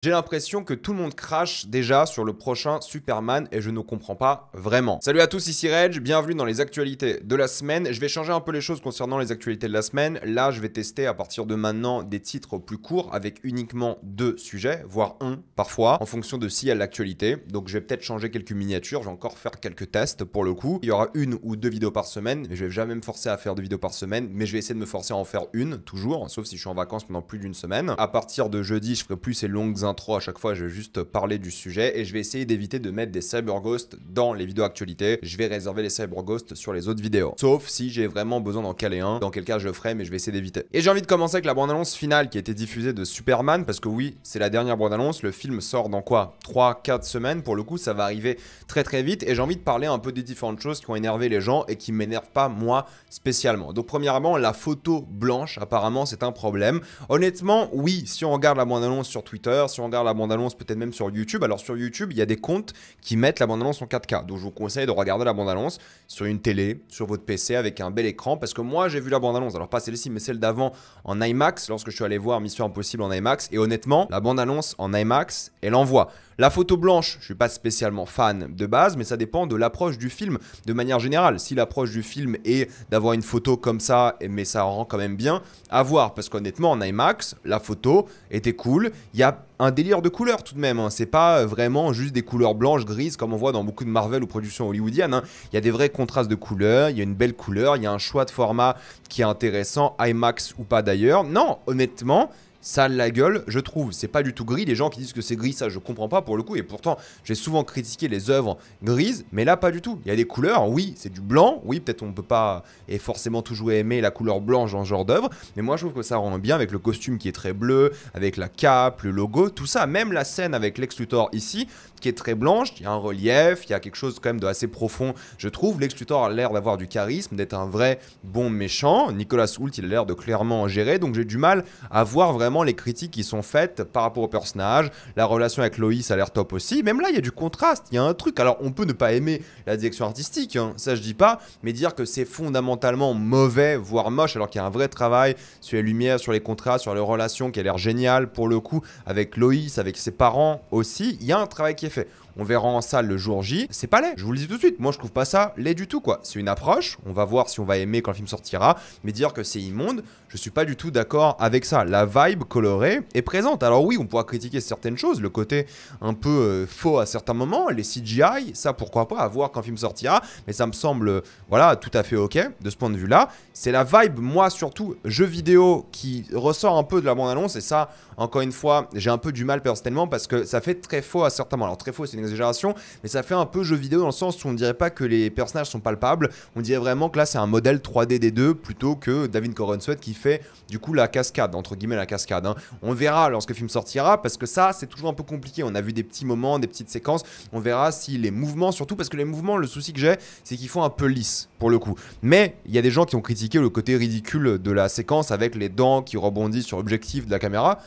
J'ai l'impression que tout le monde crache déjà sur le prochain Superman et je ne comprends pas vraiment. Salut à tous, ici Reg, bienvenue dans les actualités de la semaine. Je vais changer un peu les choses concernant les actualités de la semaine. Là, je vais tester à partir de maintenant des titres plus courts avec uniquement 2 sujets, voire un parfois, en fonction de s'il y a l'actualité. Donc je vais peut-être changer quelques miniatures, je vais encore faire quelques tests pour le coup. Il y aura 1 ou 2 vidéos par semaine, mais je vais jamais me forcer à faire 2 vidéos par semaine, mais je vais essayer de me forcer à en faire une, toujours, sauf si je suis en vacances pendant plus d'une semaine. À partir de jeudi, je ferai plus ces longues intro à chaque fois, je vais juste parler du sujet et je vais essayer d'éviter de mettre des cyber ghosts dans les vidéos actualités. Je vais réserver les cyber ghosts sur les autres vidéos, sauf si j'ai vraiment besoin d'en caler un, dans quel cas je le ferai, mais je vais essayer d'éviter. Et j'ai envie de commencer avec la bande-annonce finale qui a été diffusée de Superman, parce que oui, c'est la dernière bande-annonce, le film sort dans quoi, 3-4 semaines, pour le coup ça va arriver très très vite, et j'ai envie de parler un peu des différentes choses qui ont énervé les gens et qui m'énervent pas moi spécialement. Donc premièrement, la photo blanche, apparemment c'est un problème. Honnêtement, oui, si on regarde la bande-annonce sur Twitter, si on regarde la bande-annonce peut-être même sur YouTube, alors sur YouTube, il y a des comptes qui mettent la bande-annonce en 4K. Donc je vous conseille de regarder la bande-annonce sur une télé, sur votre PC avec un bel écran, parce que moi j'ai vu la bande-annonce, alors pas celle-ci, mais celle d'avant en IMAX, lorsque je suis allé voir Mission Impossible en IMAX, et honnêtement, la bande-annonce en IMAX, elle envoie. La photo blanche, je suis pas spécialement fan de base, mais ça dépend de l'approche du film de manière générale. Si l'approche du film est d'avoir une photo comme ça, mais ça rend quand même bien, à voir. Parce qu'honnêtement, en IMAX, la photo était cool. Il y a un délire de couleurs tout de même, hein. C'est pas vraiment juste des couleurs blanches, grises comme on voit dans beaucoup de Marvel ou productions hollywoodiennes, hein. Il y a des vrais contrastes de couleurs, il y a une belle couleur, il y a un choix de format qui est intéressant, IMAX ou pas d'ailleurs. Non, honnêtement, ça a la gueule, je trouve. C'est pas du tout gris. Les gens qui disent que c'est gris, ça je comprends pas pour le coup. Et pourtant, j'ai souvent critiqué les œuvres grises, mais là pas du tout. Il y a des couleurs, oui, c'est du blanc. Oui, peut-être on peut pas et forcément toujours aimer la couleur blanche dans ce genre d'œuvre, mais moi je trouve que ça rend bien avec le costume qui est très bleu, avec la cape, le logo, tout ça. Même la scène avec Lex Luthor ici, qui est très blanche, il y a un relief, il y a quelque chose quand même de assez profond, je trouve. Lex Luthor a l'air d'avoir du charisme, d'être un vrai bon méchant. Nicolas Hoult, il a l'air de clairement gérer, donc j'ai du mal à voir vraiment les critiques qui sont faites par rapport au personnage. La relation avec Lois a l'air top aussi. Même là, il y a du contraste, il y a un truc. Alors, on peut ne pas aimer la direction artistique, hein, ça je dis pas, mais dire que c'est fondamentalement mauvais, voire moche, alors qu'il y a un vrai travail sur les lumières, sur les contrastes, sur les relations qui a l'air génial pour le coup, avec Lois, avec ses parents aussi, il y a un travail qui est fait. On verra en salle le jour J. C'est pas laid, je vous le dis tout de suite. Moi, je trouve pas ça laid du tout, quoi. C'est une approche. On va voir si on va aimer quand le film sortira. Mais dire que c'est immonde, je suis pas du tout d'accord avec ça. La vibe colorée est présente. Alors oui, on pourra critiquer certaines choses. Le côté un peu faux à certains moments. Les CGI, ça pourquoi pas, à voir quand le film sortira. Mais ça me semble, voilà, tout à fait ok de ce point de vue-là. C'est la vibe, moi surtout, jeu vidéo qui ressort un peu de la bande-annonce. Et ça, encore une fois, j'ai un peu du mal personnellement parce que ça fait très faux à certains moments. Alors très faux, c'est une exagération, mais ça fait un peu jeu vidéo dans le sens où on dirait pas que les personnages sont palpables, on dirait vraiment que là c'est un modèle 3D des deux plutôt que David Corenswet qui fait du coup la cascade, entre guillemets la cascade, hein. On verra lorsque le film sortira parce que ça c'est toujours un peu compliqué, on a vu des petits moments, des petites séquences, on verra si les mouvements, surtout parce que les mouvements, le souci que j'ai c'est qu'ils font un peu lisse pour le coup, mais il y a des gens qui ont critiqué le côté ridicule de la séquence avec les dents qui rebondissent sur l'objectif de la caméra.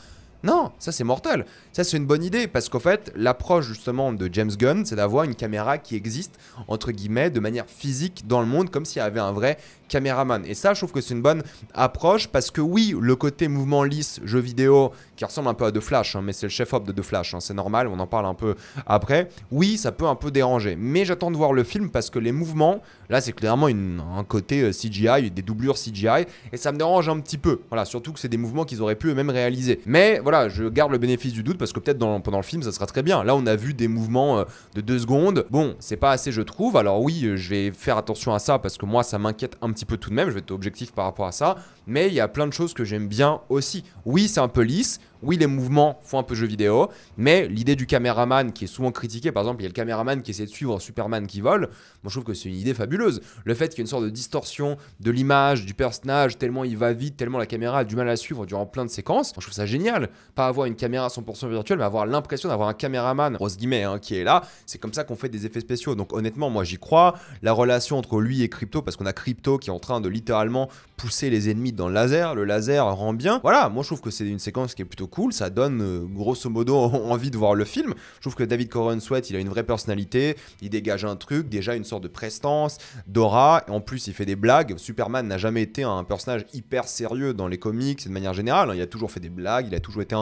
Non, ça c'est mortel. Ça c'est une bonne idée parce qu'en fait, l'approche justement de James Gunn, c'est d'avoir une caméra qui existe, entre guillemets, de manière physique dans le monde, comme s'il y avait un vrai caméraman. Et ça, je trouve que c'est une bonne approche parce que oui, le côté mouvement lisse, jeu vidéo, qui ressemble un peu à The Flash, hein, mais c'est le chef-op de The Flash, hein, c'est normal, on en parle un peu après. Oui, ça peut un peu déranger, mais j'attends de voir le film parce que les mouvements, là c'est clairement un côté CGI, des doublures CGI, et ça me dérange un petit peu. Voilà, surtout que c'est des mouvements qu'ils auraient pu eux-mêmes réaliser. Mais voilà, je garde le bénéfice du doute parce que peut-être pendant le film ça sera très bien. Là on a vu des mouvements de 2 secondes. Bon, c'est pas assez je trouve. Alors oui, je vais faire attention à ça parce que moi ça m'inquiète un petit peu tout de même. Je vais être objectif par rapport à ça. Mais il y a plein de choses que j'aime bien aussi. Oui, c'est un peu lisse. Oui, les mouvements font un peu jeu vidéo, mais l'idée du caméraman qui est souvent critiqué, par exemple, il y a le caméraman qui essaie de suivre Superman qui vole, moi je trouve que c'est une idée fabuleuse. Le fait qu'il y ait une sorte de distorsion de l'image, du personnage, tellement il va vite, tellement la caméra a du mal à suivre durant plein de séquences, moi, je trouve ça génial. Pas avoir une caméra 100% virtuelle, mais avoir l'impression d'avoir un caméraman, grosse guillemets, hein, qui est là. C'est comme ça qu'on fait des effets spéciaux. Donc honnêtement, moi j'y crois. La relation entre lui et Crypto, parce qu'on a Crypto qui est en train de littéralement pousser les ennemis dans le laser rend bien. Voilà, moi je trouve que c'est une séquence qui est plutôt cool, ça donne grosso modo envie de voir le film. Je trouve que David Corenswet, il a une vraie personnalité, il dégage un truc, déjà une sorte de prestance, d'aura, et en plus il fait des blagues. Superman n'a jamais été un personnage hyper sérieux dans les comics et de manière générale, hein. Il a toujours fait des blagues, il a toujours été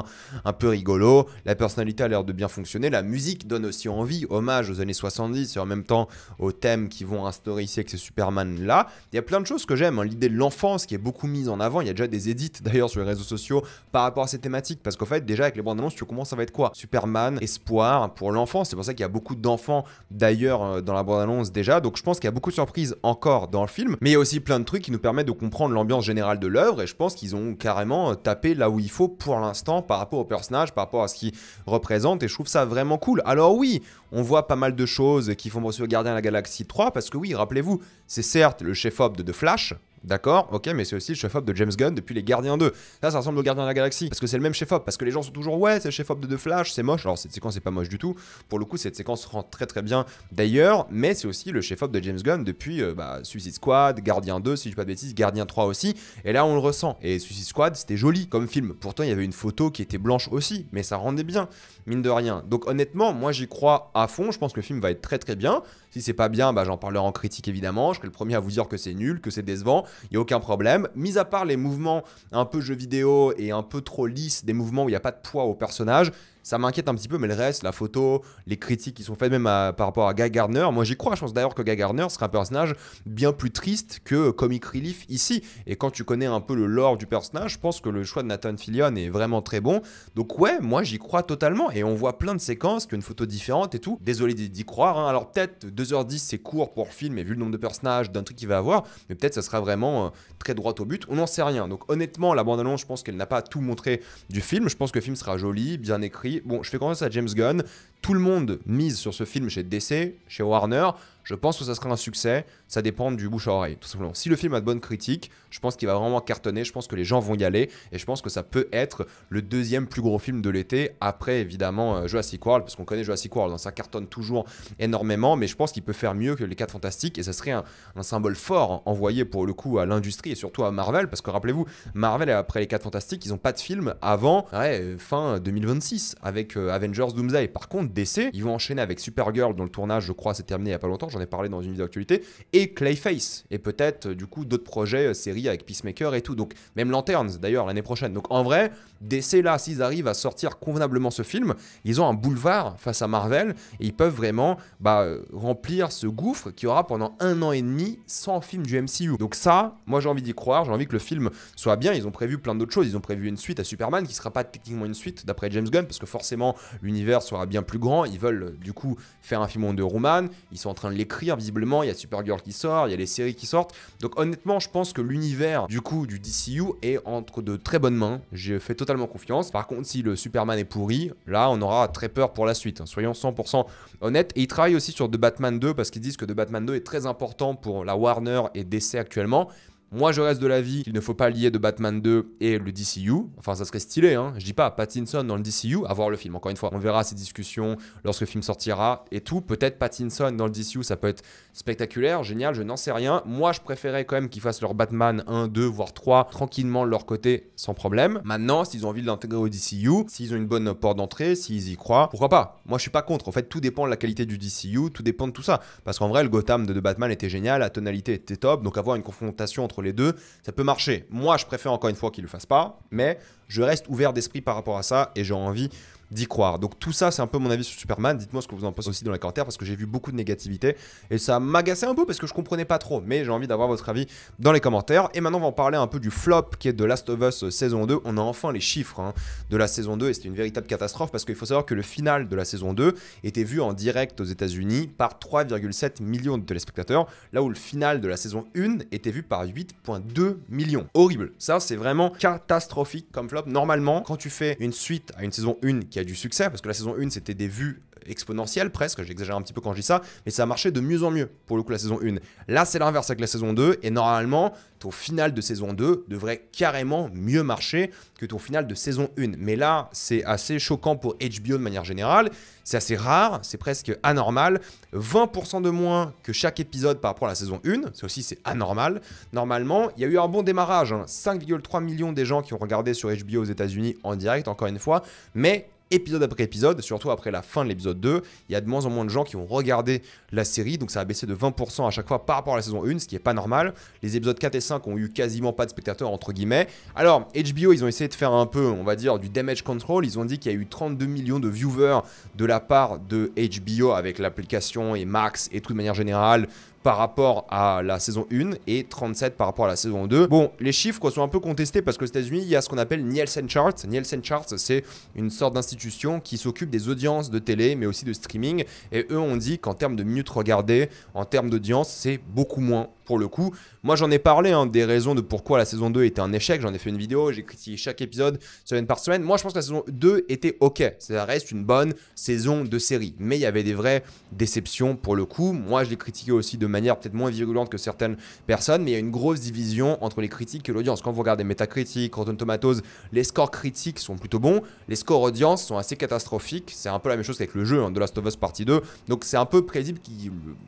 un peu rigolo, la personnalité a l'air de bien fonctionner, la musique donne aussi envie, hommage aux années 70 et en même temps aux thèmes qui vont instaurer ici avec ces Superman là. Il y a plein de choses que j'aime, hein. L'idée de l'enfance qui est beaucoup mise en avant, il y a déjà des edits d'ailleurs sur les réseaux sociaux par rapport à ces thématiques, parce qu'en fait déjà avec les bandes annonces tu commences, ça va être quoi? Superman, espoir pour l'enfant, c'est pour ça qu'il y a beaucoup d'enfants d'ailleurs dans la bande annonce déjà, donc je pense qu'il y a beaucoup de surprises encore dans le film, mais il y a aussi plein de trucs qui nous permettent de comprendre l'ambiance générale de l'œuvre, et je pense qu'ils ont carrément tapé là où il faut pour l'instant par rapport au personnage, par rapport à ce qu'il représente, et je trouve ça vraiment cool. Alors oui, on voit pas mal de choses qui font penser au Gardien de la Galaxie 3, parce que oui, rappelez-vous, c'est certes le chef-op de The Flash, d'accord, ok, mais c'est aussi le chef-op de James Gunn depuis les Gardiens 2. Ça ressemble au Gardien de la Galaxie, parce que c'est le même chef-op, parce que les gens sont toujours, ouais, c'est le chef-op de The Flash, c'est moche. Alors cette séquence, c'est pas moche du tout. Pour le coup, cette séquence rend très très bien d'ailleurs, mais c'est aussi le chef-op de James Gunn depuis Suicide Squad, Gardien 2, si je dis pas de bêtises, Gardien 3 aussi, et là on le ressent. Et Suicide Squad, c'était joli comme film. Pourtant, il y avait une photo qui était blanche aussi, mais ça rendait bien, mine de rien. Donc honnêtement, moi j'y crois à fond, je pense que le film va être très très bien. Si c'est pas bien, j'en parlerai en critique évidemment, je serai le premier à vous dire que c'est nul, que c'est décevant, il n'y a aucun problème. Mis à part les mouvements un peu jeux vidéo et un peu trop lisses, des mouvements où il n'y a pas de poids au personnage, ça m'inquiète un petit peu, mais le reste, la photo, les critiques qui sont faites même par rapport à Guy Gardner, moi j'y crois. Je pense d'ailleurs que Guy Gardner serait un personnage bien plus triste que Comic Relief ici. Et quand tu connais un peu le lore du personnage, je pense que le choix de Nathan Fillion est vraiment très bon. Donc ouais, moi j'y crois totalement. Et on voit plein de séquences, qui ont une photo différente et tout. Désolé d'y croire, hein. Alors peut-être 2h10 c'est court pour le film, et vu le nombre de personnages, d'un truc qu'il va avoir, mais peut-être ça sera vraiment très droit au but. On n'en sait rien. Donc honnêtement, la bande-annonce, je pense qu'elle n'a pas tout montré du film. Je pense que le film sera joli, bien écrit. Bon, je fais confiance à James Gunn. Tout le monde mise sur ce film chez DC, chez Warner. Je pense que ça sera un succès. Ça dépend du bouche à oreille, tout simplement. Si le film a de bonnes critiques, je pense qu'il va vraiment cartonner. Je pense que les gens vont y aller. Et je pense que ça peut être le deuxième plus gros film de l'été. Après, évidemment, Jurassic World. Parce qu'on connaît Jurassic World. Ça cartonne toujours énormément. Mais je pense qu'il peut faire mieux que les 4 Fantastiques. Et ça serait un symbole fort envoyé pour le coup à l'industrie et surtout à Marvel. Parce que rappelez-vous, Marvel, après les 4 Fantastiques, ils n'ont pas de film avant fin 2026 avec Avengers Doomsday. Par contre, DC, ils vont enchaîner avec Supergirl, dont le tournage, je crois, s'est terminé il n'y a pas longtemps. J'en ai parlé dans une vidéo actualité, et Clayface, et peut-être du coup d'autres projets, séries avec Peacemaker et tout, donc même Lanterns d'ailleurs l'année prochaine. Donc en vrai, DC là, s'ils arrivent à sortir convenablement ce film, ils ont un boulevard face à Marvel, et ils peuvent vraiment remplir ce gouffre qui aura pendant 1 an et demi sans film du MCU. Donc ça, moi j'ai envie d'y croire, j'ai envie que le film soit bien. Ils ont prévu plein d'autres choses, ils ont prévu une suite à Superman qui sera pas techniquement une suite d'après James Gunn, parce que forcément l'univers sera bien plus grand. Ils veulent du coup faire un film Wonder Woman, ils sont en train de l'écrire visiblement, il y a Supergirl qui sort, il y a les séries qui sortent. Donc honnêtement, je pense que l'univers du coup du DCU est entre de très bonnes mains. J'ai fait totalement confiance. Par contre, si le Superman est pourri, là on aura très peur pour la suite, hein. Soyons 100% honnêtes. Et ils travaillent aussi sur The Batman 2 parce qu'ils disent que The Batman 2 est très important pour la Warner et DC actuellement. Moi, je reste de l'avis qu'il ne faut pas lier de Batman 2 et le DCU. Enfin, ça serait stylé, hein. Je dis pas Pattinson dans le DCU, à voir le film. Encore une fois, on verra ces discussions lorsque le film sortira et tout. Peut-être Pattinson dans le DCU, ça peut être spectaculaire, génial, je n'en sais rien. Moi, je préférais quand même qu'ils fassent leur Batman 1, 2, voire 3 tranquillement de leur côté, sans problème. Maintenant, s'ils ont envie de l'intégrer au DCU, s'ils ont une bonne porte d'entrée, s'ils y croient, pourquoi pas? Moi, je suis pas contre. En fait, tout dépend de la qualité du DCU, tout dépend de tout ça. Parce qu'en vrai, le Gotham de Batman était génial, la tonalité était top, donc avoir une confrontation entre les deux, ça peut marcher. Moi, je préfère encore une fois qu'ils le fassent pas, mais je reste ouvert d'esprit par rapport à ça et j'ai envie d'y croire. Donc tout ça, c'est un peu mon avis sur Superman. Dites-moi ce que vous en pensez aussi dans les commentaires parce que j'ai vu beaucoup de négativité et ça m'agaçait un peu parce que je comprenais pas trop. Mais j'ai envie d'avoir votre avis dans les commentaires. Et maintenant, on va en parler un peu du flop qui est de Last of Us saison 2. On a enfin les chiffres de la saison 2 et c'était une véritable catastrophe parce qu'il faut savoir que le final de la saison 2 était vu en direct aux États-Unis par 3,7 millions de téléspectateurs, là où le final de la saison 1 était vu par 8,2 millions. Horrible. Ça, c'est vraiment catastrophique comme flop. Normalement, quand tu fais une suite à une saison 1 qui a du succès, parce que la saison 1 c'était des vues exponentielle presque, j'exagère un petit peu quand je dis ça, mais ça a marché de mieux en mieux pour le coup la saison 1. Là c'est l'inverse avec la saison 2 et normalement ton final de saison 2 devrait carrément mieux marcher que ton final de saison 1. Mais là c'est assez choquant pour HBO de manière générale, c'est assez rare, c'est presque anormal, 20% de moins que chaque épisode par rapport à la saison 1, c'est anormal. Normalement il y a eu un bon démarrage, 5,3 millions des gens qui ont regardé sur HBO aux États-Unis en direct encore une fois, mais épisode après épisode, surtout après la fin de l'épisode 2, il y a de moins en moins de gens qui ont regardé la série, donc ça a baissé de 20% à chaque fois par rapport à la saison 1, ce qui n'est pas normal. Les épisodes 4 et 5 ont eu quasiment pas de spectateurs entre guillemets. Alors HBO, ils ont essayé de faire un peu, on va dire, du damage control, ils ont dit qu'il y a eu 32 millions de viewers de la part de HBO avec l'application et Max et tout de manière générale, par rapport à la saison 1 et 37 par rapport à la saison 2. Bon, les chiffres sont un peu contestés parce qu'aux États-Unis, il y a ce qu'on appelle Nielsen Charts. Nielsen Charts, c'est une sorte d'institution qui s'occupe des audiences de télé, mais aussi de streaming. Et eux ont dit qu'en termes de minutes regardées, en termes d'audience, c'est beaucoup moins pour le coup. Moi, j'en ai parlé des raisons de pourquoi la saison 2 était un échec. J'en ai fait une vidéo, j'ai critiqué chaque épisode semaine par semaine. Moi, je pense que la saison 2 était ok. Ça reste une bonne saison de série. Mais il y avait des vraies déceptions pour le coup. Moi, je l'ai critiqué aussi de manière peut-être moins virulente que certaines personnes, mais il y a une grosse division entre les critiques et l'audience. Quand vous regardez Metacritic, Rotten Tomatoes, les scores critiques sont plutôt bons. Les scores audience sont assez catastrophiques. C'est un peu la même chose qu'avec le jeu de Last of Us Partie 2. Donc, c'est un peu prévisible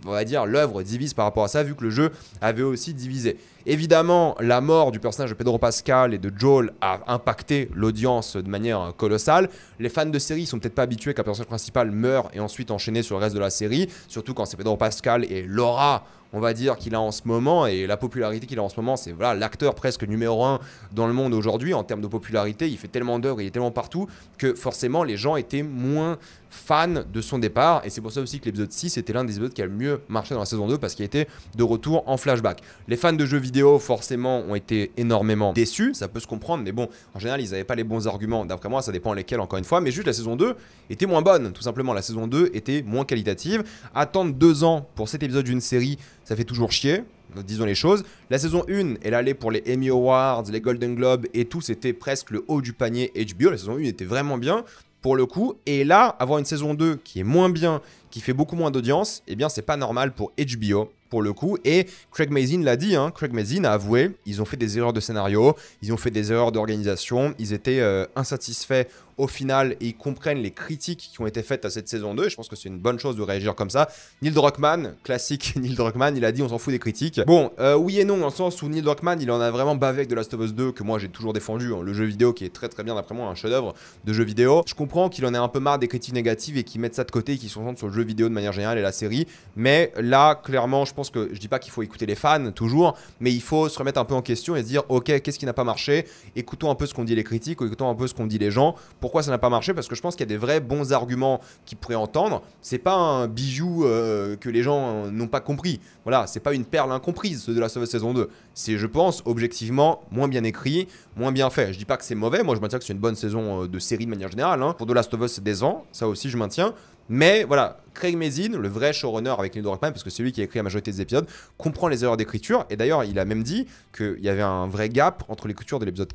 qu'on va dire l'œuvre divise par rapport à ça, vu que le jeu avait aussi divisé. Évidemment, la mort du personnage de Pedro Pascal et de Joel a impacté l'audience de manière colossale. Les fans de série sont peut-être pas habitués qu'un personnage principal meure et ensuite enchaîné sur le reste de la série, surtout quand c'est Pedro Pascal et l'aura, on va dire, qu'il a en ce moment, et la popularité qu'il a en ce moment, c'est voilà, l'acteur presque numéro 1 dans le monde aujourd'hui en termes de popularité. Il fait tellement d'œuvres, il est tellement partout que forcément les gens étaient moins fans de son départ, et c'est pour ça aussi que l'épisode 6 était l'un des épisodes qui a le mieux marché dans la saison 2 parce qu'il était de retour en flashback. Les fans de jeux vidéo forcément ont été énormément déçus, ça peut se comprendre, mais bon, en général ils n'avaient pas les bons arguments, d'après moi ça dépend lesquels encore une fois, mais juste la saison 2 était moins bonne, tout simplement. La saison 2 était moins qualitative. Attendre 2 ans pour cet épisode d'une série, ça fait toujours chier, disons les choses. La saison 1, elle allait pour les Emmy Awards, les Golden Globes et tout, c'était presque le haut du panier HBO. La saison 1 était vraiment bien pour le coup, et là, avoir une saison 2 qui est moins bien, qui fait beaucoup moins d'audience, eh bien c'est pas normal pour HBO pour le coup. Et Craig Mazin l'a dit, Craig Mazin a avoué, ils ont fait des erreurs de scénario, ils ont fait des erreurs d'organisation, ils étaient insatisfaits au final et ils comprennent les critiques qui ont été faites à cette saison 2. Je pense que c'est une bonne chose de réagir comme ça. Neil Druckmann, classique Neil Druckmann, il a dit on s'en fout des critiques. Bon, oui et non, dans le sens où Neil Druckmann, il en a vraiment bavé avec The Last of Us 2, que moi j'ai toujours défendu, le jeu vidéo qui est très très bien d'après moi, un chef-d'œuvre de jeu vidéo. Je comprends qu'il en ait un peu marre des critiques négatives et qu'il mette ça de côté et qu'il se concentre sur le jeu vidéo de manière générale et la série. Mais là, clairement, je pense que, je dis pas qu'il faut écouter les fans toujours, mais il faut se remettre un peu en question et se dire ok, qu'est-ce qui n'a pas marché? Écoutons un peu ce qu'ont dit les critiques, écoutons un peu ce qu'ont dit les gens. Pourquoi ça n'a pas marché? Parce que je pense qu'il y a des vrais bons arguments qu'ils pourraient entendre. C'est pas un bijou que les gens n'ont pas compris. Voilà, c'est pas une perle incomprise, ce de la saison 2. C'est, je pense, objectivement moins bien écrit, moins bien fait. Je dis pas que c'est mauvais, moi je maintiens que c'est une bonne saison de série de manière générale. Pour The Last of Us, c'est décevant, ça aussi je maintiens. Mais voilà, Craig Mazin, le vrai showrunner avec Neil Druckmann, parce que c'est lui qui a écrit la majorité des épisodes, comprend les erreurs d'écriture. Et d'ailleurs, il a même dit qu'il y avait un vrai gap entre l'écriture de l'épisode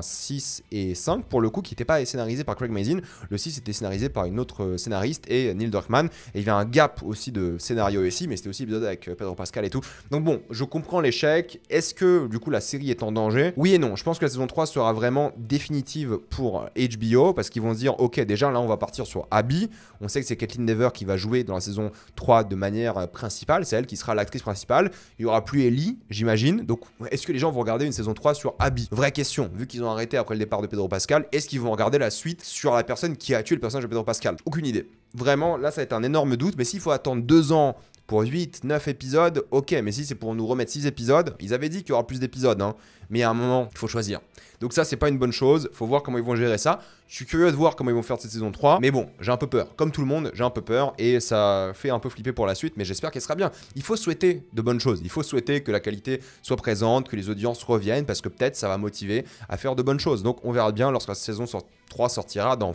6 et 5, pour le coup, qui n'était pas scénarisé par Craig Mazin. Le 6 était scénarisé par une autre scénariste et Neil Druckmann. Et il y avait un gap aussi de scénario ici, mais c'était aussi l'épisode avec Pedro Pascal et tout. Donc bon, je comprends l'échec. Est-ce que, du coup, la série est en danger? Oui et non. Je pense que la saison 3 sera vraiment définitive pour HBO, parce qu'ils vont se dire, ok, déjà là, on va partir sur Abby. On sait que c'est Caitlin Dever qui va jouer dans la saison 3 de manière principale. C'est elle qui sera l'actrice principale. Il n'y aura plus Ellie, j'imagine. Donc, est-ce que les gens vont regarder une saison 3 sur Abby? Vraie question. Vu qu'ils ont arrêté après le départ de Pedro Pascal, est-ce qu'ils vont regarder la suite sur la personne qui a tué le personnage de Pedro Pascal? Aucune idée. Vraiment, là, ça va être un énorme doute. Mais s'il faut attendre 2 ans pour 8, 9 épisodes, ok. Mais si c'est pour nous remettre 6 épisodes, ils avaient dit qu'il y aura plus d'épisodes. Mais à un moment, il faut choisir. Donc ça, c'est pas une bonne chose. Faut voir comment ils vont gérer ça. Je suis curieux de voir comment ils vont faire cette saison 3. Mais bon, j'ai un peu peur. Comme tout le monde, j'ai un peu peur. Et ça fait un peu flipper pour la suite. Mais j'espère qu'elle sera bien. Il faut souhaiter de bonnes choses. Il faut souhaiter que la qualité soit présente, que les audiences reviennent. Parce que peut-être ça va motiver à faire de bonnes choses. Donc on verra bien lorsque la saison 3 sortira dans...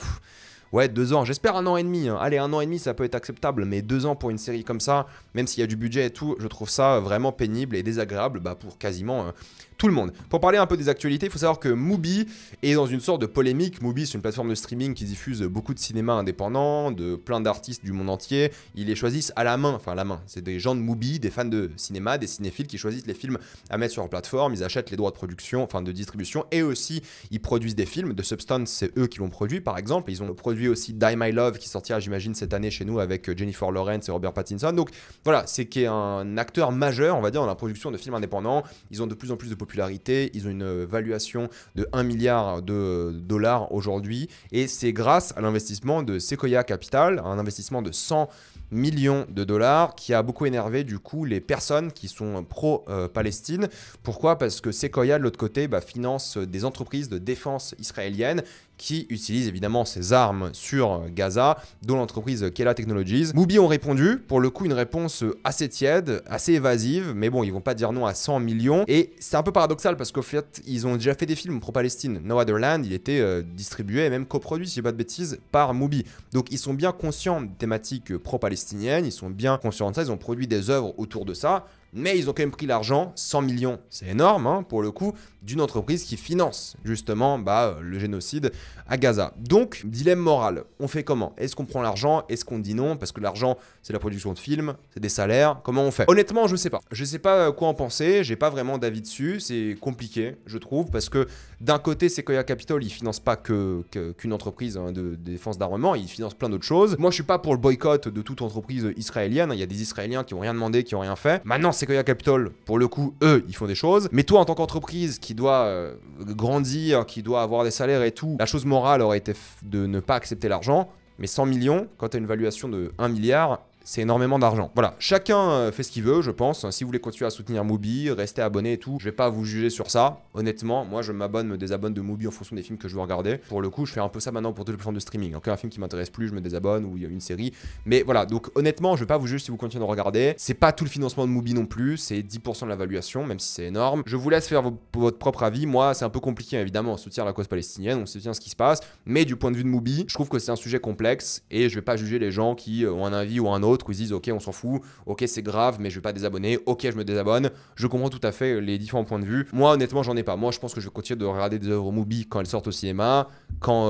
Ouais, 2 ans, j'espère 1 an et demi. Allez, 1 an et demi, ça peut être acceptable, mais 2 ans pour une série comme ça, même s'il y a du budget et tout, je trouve ça vraiment pénible et désagréable pour quasiment tout le monde. Pour parler un peu des actualités, il faut savoir que Mubi est dans une sorte de polémique. Mubi, c'est une plateforme de streaming qui diffuse beaucoup de cinéma indépendant, de plein d'artistes du monde entier. Ils les choisissent à la main, enfin à la main. C'est des gens de Mubi, des fans de cinéma, des cinéphiles qui choisissent les films à mettre sur leur plateforme. Ils achètent les droits de production, enfin de distribution, et aussi ils produisent des films. The Substance, c'est eux qui l'ont produit par exemple. Ils ont produit aussi Die My Love qui sortira, j'imagine, cette année chez nous avec Jennifer Lawrence et Robert Pattinson. Donc voilà, c'est qui est un acteur majeur, on va dire, dans la production de films indépendants. Ils ont de plus en plus de popularité, ils ont une valuation de 1 milliard de dollars aujourd'hui, et c'est grâce à l'investissement de Sequoia Capital, un investissement de 100 millions de dollars qui a beaucoup énervé du coup les personnes qui sont pro-Palestine. Pourquoi? Parce que Sequoia de l'autre côté finance des entreprises de défense israéliennes qui utilisent évidemment ces armes sur Gaza, dont l'entreprise Kela Technologies. Mubi ont répondu, pour le coup une réponse assez tiède, assez évasive, mais bon, ils vont pas dire non à 100 millions. Et c'est un peu paradoxal parce qu'au fait, ils ont déjà fait des films pro-Palestine. No Other Land, il était distribué et même coproduit, si je dis pas de bêtises, par Mubi. Donc ils sont bien conscients des thématiques pro-palestiniennes, ils sont bien conscients de ça, ils ont produit des œuvres autour de ça. Mais ils ont quand même pris l'argent, 100 millions, c'est énorme hein, pour le coup, d'une entreprise qui finance justement le génocide à Gaza. Donc, dilemme moral, on fait comment? Est-ce qu'on prend l'argent? Est-ce qu'on dit non? Parce que l'argent, c'est la production de films, c'est des salaires, comment on fait? Honnêtement, je sais pas. Je sais pas quoi en penser, j'ai pas vraiment d'avis dessus, c'est compliqué, je trouve, parce que d'un côté, Sequoia Capital, ils financent pas qu'une entreprise de défense d'armement, ils financent plein d'autres choses. Moi, je suis pas pour le boycott de toute entreprise israélienne, il y a des Israéliens qui ont rien demandé, qui ont rien fait. Maintenant, Sequoia Capital, pour le coup, eux, ils font des choses. Mais toi, en tant qu'entreprise qui doit grandir, qui doit avoir des salaires et tout, la chose morale aurait été de ne pas accepter l'argent. Mais 100 millions, quand tu as une valuation de 1 milliard, c'est énormément d'argent. Voilà, chacun fait ce qu'il veut, je pense. Si vous voulez continuer à soutenir Mubi, restez abonné et tout, je vais pas vous juger sur ça. Honnêtement, moi je m'abonne, me désabonne de Mubi en fonction des films que je veux regarder. Pour le coup, je fais un peu ça maintenant pour toutes les plateformes de streaming. Quand il y a un film qui m'intéresse plus, je me désabonne, ou il y a une série. Mais voilà, donc honnêtement, je vais pas vous juger si vous continuez de regarder. C'est pas tout le financement de Mubi non plus, c'est 10% de la valuation, même si c'est énorme. Je vous laisse faire votre propre avis. Moi, c'est un peu compliqué, évidemment. On soutient la cause palestinienne, on soutient ce qui se passe. Mais du point de vue de Mubi, je trouve que c'est un sujet complexe et je vais pas juger les gens qui ont un avis ou un autre, où ils disent ok, on s'en fout, ok c'est grave mais je vais pas désabonner, ok je me désabonne. Je comprends tout à fait les différents points de vue. Moi honnêtement j'en ai pas. Moi je pense que je vais continuer de regarder des œuvres Mubi quand elles sortent au cinéma, quand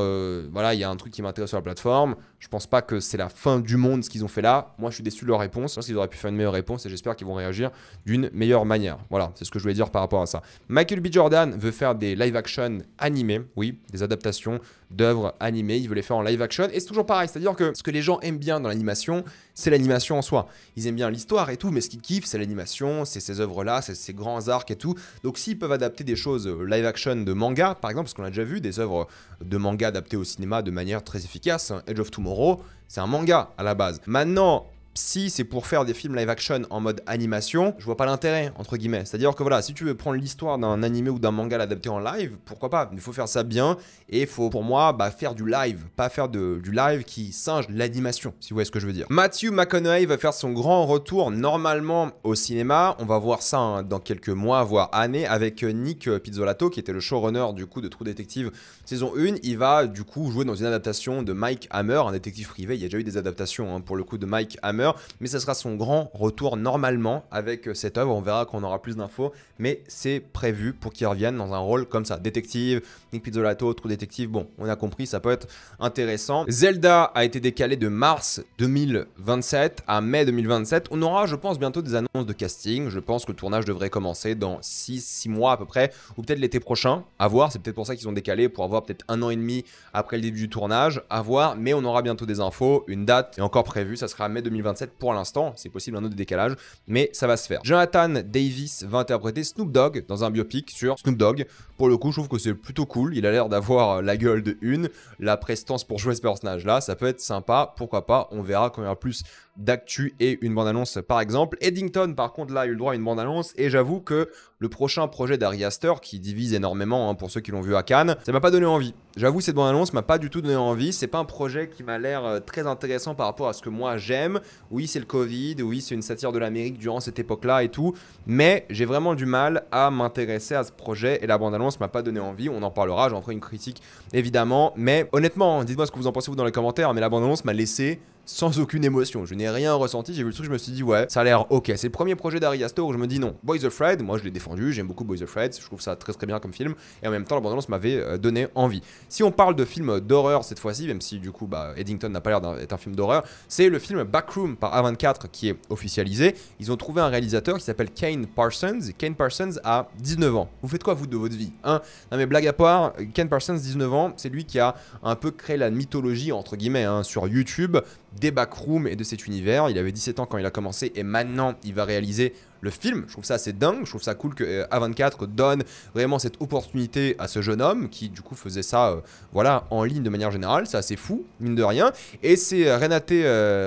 voilà il y a un truc qui m'intéresse sur la plateforme. Je pense pas que c'est la fin du monde ce qu'ils ont fait là. Moi je suis déçu de leur réponse. Je pense qu'ils auraient pu faire une meilleure réponse et j'espère qu'ils vont réagir d'une meilleure manière. Voilà, c'est ce que je voulais dire par rapport à ça. Michael B. Jordan veut faire des live action animés, oui, des adaptations d'œuvres animées, il veut les faire en live action et c'est toujours pareil, c'est-à-dire que ce que les gens aiment bien dans l'animation, c'est l'animation en soi. Ils aiment bien l'histoire et tout, mais ce qu'ils kiffent, c'est l'animation, c'est ces œuvres-là, c'est ces grands arcs et tout. Donc s'ils peuvent adapter des choses live action de manga, par exemple, parce qu'on a déjà vu des œuvres de manga adaptées au cinéma de manière très efficace, Edge of Tomorrow, c'est un manga à la base. Maintenant, si c'est pour faire des films live action en mode animation, je vois pas l'intérêt, entre guillemets. C'est-à-dire que voilà, si tu veux prendre l'histoire d'un animé ou d'un manga l'adapter en live, pourquoi pas? Il faut faire ça bien et il faut pour moi faire du live, pas faire du live qui singe l'animation, si vous voyez ce que je veux dire. Matthew McConaughey va faire son grand retour normalement au cinéma. On va voir ça dans quelques mois, voire années, avec Nick Pizzolatto, qui était le showrunner du coup de True Detective saison 1. Il va du coup jouer dans une adaptation de Mike Hammer, un détective privé. Il y a déjà eu des adaptations pour le coup de Mike Hammer. Mais ce sera son grand retour normalement avec cette œuvre. On verra quand on aura plus d'infos, mais c'est prévu pour qu'il revienne dans un rôle comme ça. Détective, Nick Pizzolatto, True Detective, bon, on a compris, ça peut être intéressant. Zelda a été décalé de mars 2027 à mai 2027. On aura, je pense, bientôt des annonces de casting. Je pense que le tournage devrait commencer dans 6 mois à peu près, ou peut-être l'été prochain. À voir, c'est peut-être pour ça qu'ils ont décalé, pour avoir peut-être 1 an et demi après le début du tournage. À voir, mais on aura bientôt des infos. Une date est encore prévue, ça sera mai 2027 pour l'instant. C'est possible un autre décalage, mais ça va se faire. Jonathan Davis va interpréter Snoop Dogg dans un biopic sur Snoop Dogg. Pour le coup, je trouve que c'est plutôt cool. Il a l'air d'avoir la gueule de une, la prestance pour jouer ce personnage-là. Ça peut être sympa, pourquoi pas. On verra quand il y aura plus d'actu et une bande-annonce par exemple. Eddington, par contre, là, a eu le droit à une bande-annonce et j'avoue que le prochain projet d'Ari Aster, qui divise énormément pour ceux qui l'ont vu à Cannes, ça m'a pas donné envie. J'avoue, cette bande-annonce m'a pas du tout donné envie. C'est pas un projet qui m'a l'air très intéressant par rapport à ce que moi j'aime. Oui, c'est le Covid, oui, c'est une satire de l'Amérique durant cette époque-là et tout, mais j'ai vraiment du mal à m'intéresser à ce projet et la bande-annonce m'a pas donné envie. On en parlera, j'en ferai une critique évidemment, mais honnêtement, dites-moi ce que vous en pensez vous dans les commentaires, mais la bande-annonce m'a laissé sans aucune émotion. Je n'ai rien ressenti. J'ai vu le truc, je me suis dit, ouais, ça a l'air ok. C'est le premier projet d'Ari Aster où je me dis non. Boys Afraid, moi je l'ai défendu, j'aime beaucoup Boys Afraid, je trouve ça très très bien comme film. Et en même temps, la bande-annonce m'avait donné envie. Si on parle de film d'horreur cette fois-ci, même si du coup, Eddington n'a pas l'air d'être un film d'horreur, c'est le film Backroom par A24 qui est officialisé. Ils ont trouvé un réalisateur qui s'appelle Kane Parsons. Kane Parsons a 19 ans. Vous faites quoi, vous, de votre vie, hein? Non mais blague à part, Kane Parsons, 19 ans, c'est lui qui a un peu créé la mythologie, entre guillemets, hein, sur YouTube, des backrooms et de cet univers. Il avait 17 ans quand il a commencé et maintenant il va réaliser le film. Je trouve ça assez dingue, je trouve ça cool que A24 donne vraiment cette opportunité à ce jeune homme qui du coup faisait ça voilà, en ligne de manière générale. C'est assez fou, mine de rien. Et c'est Renate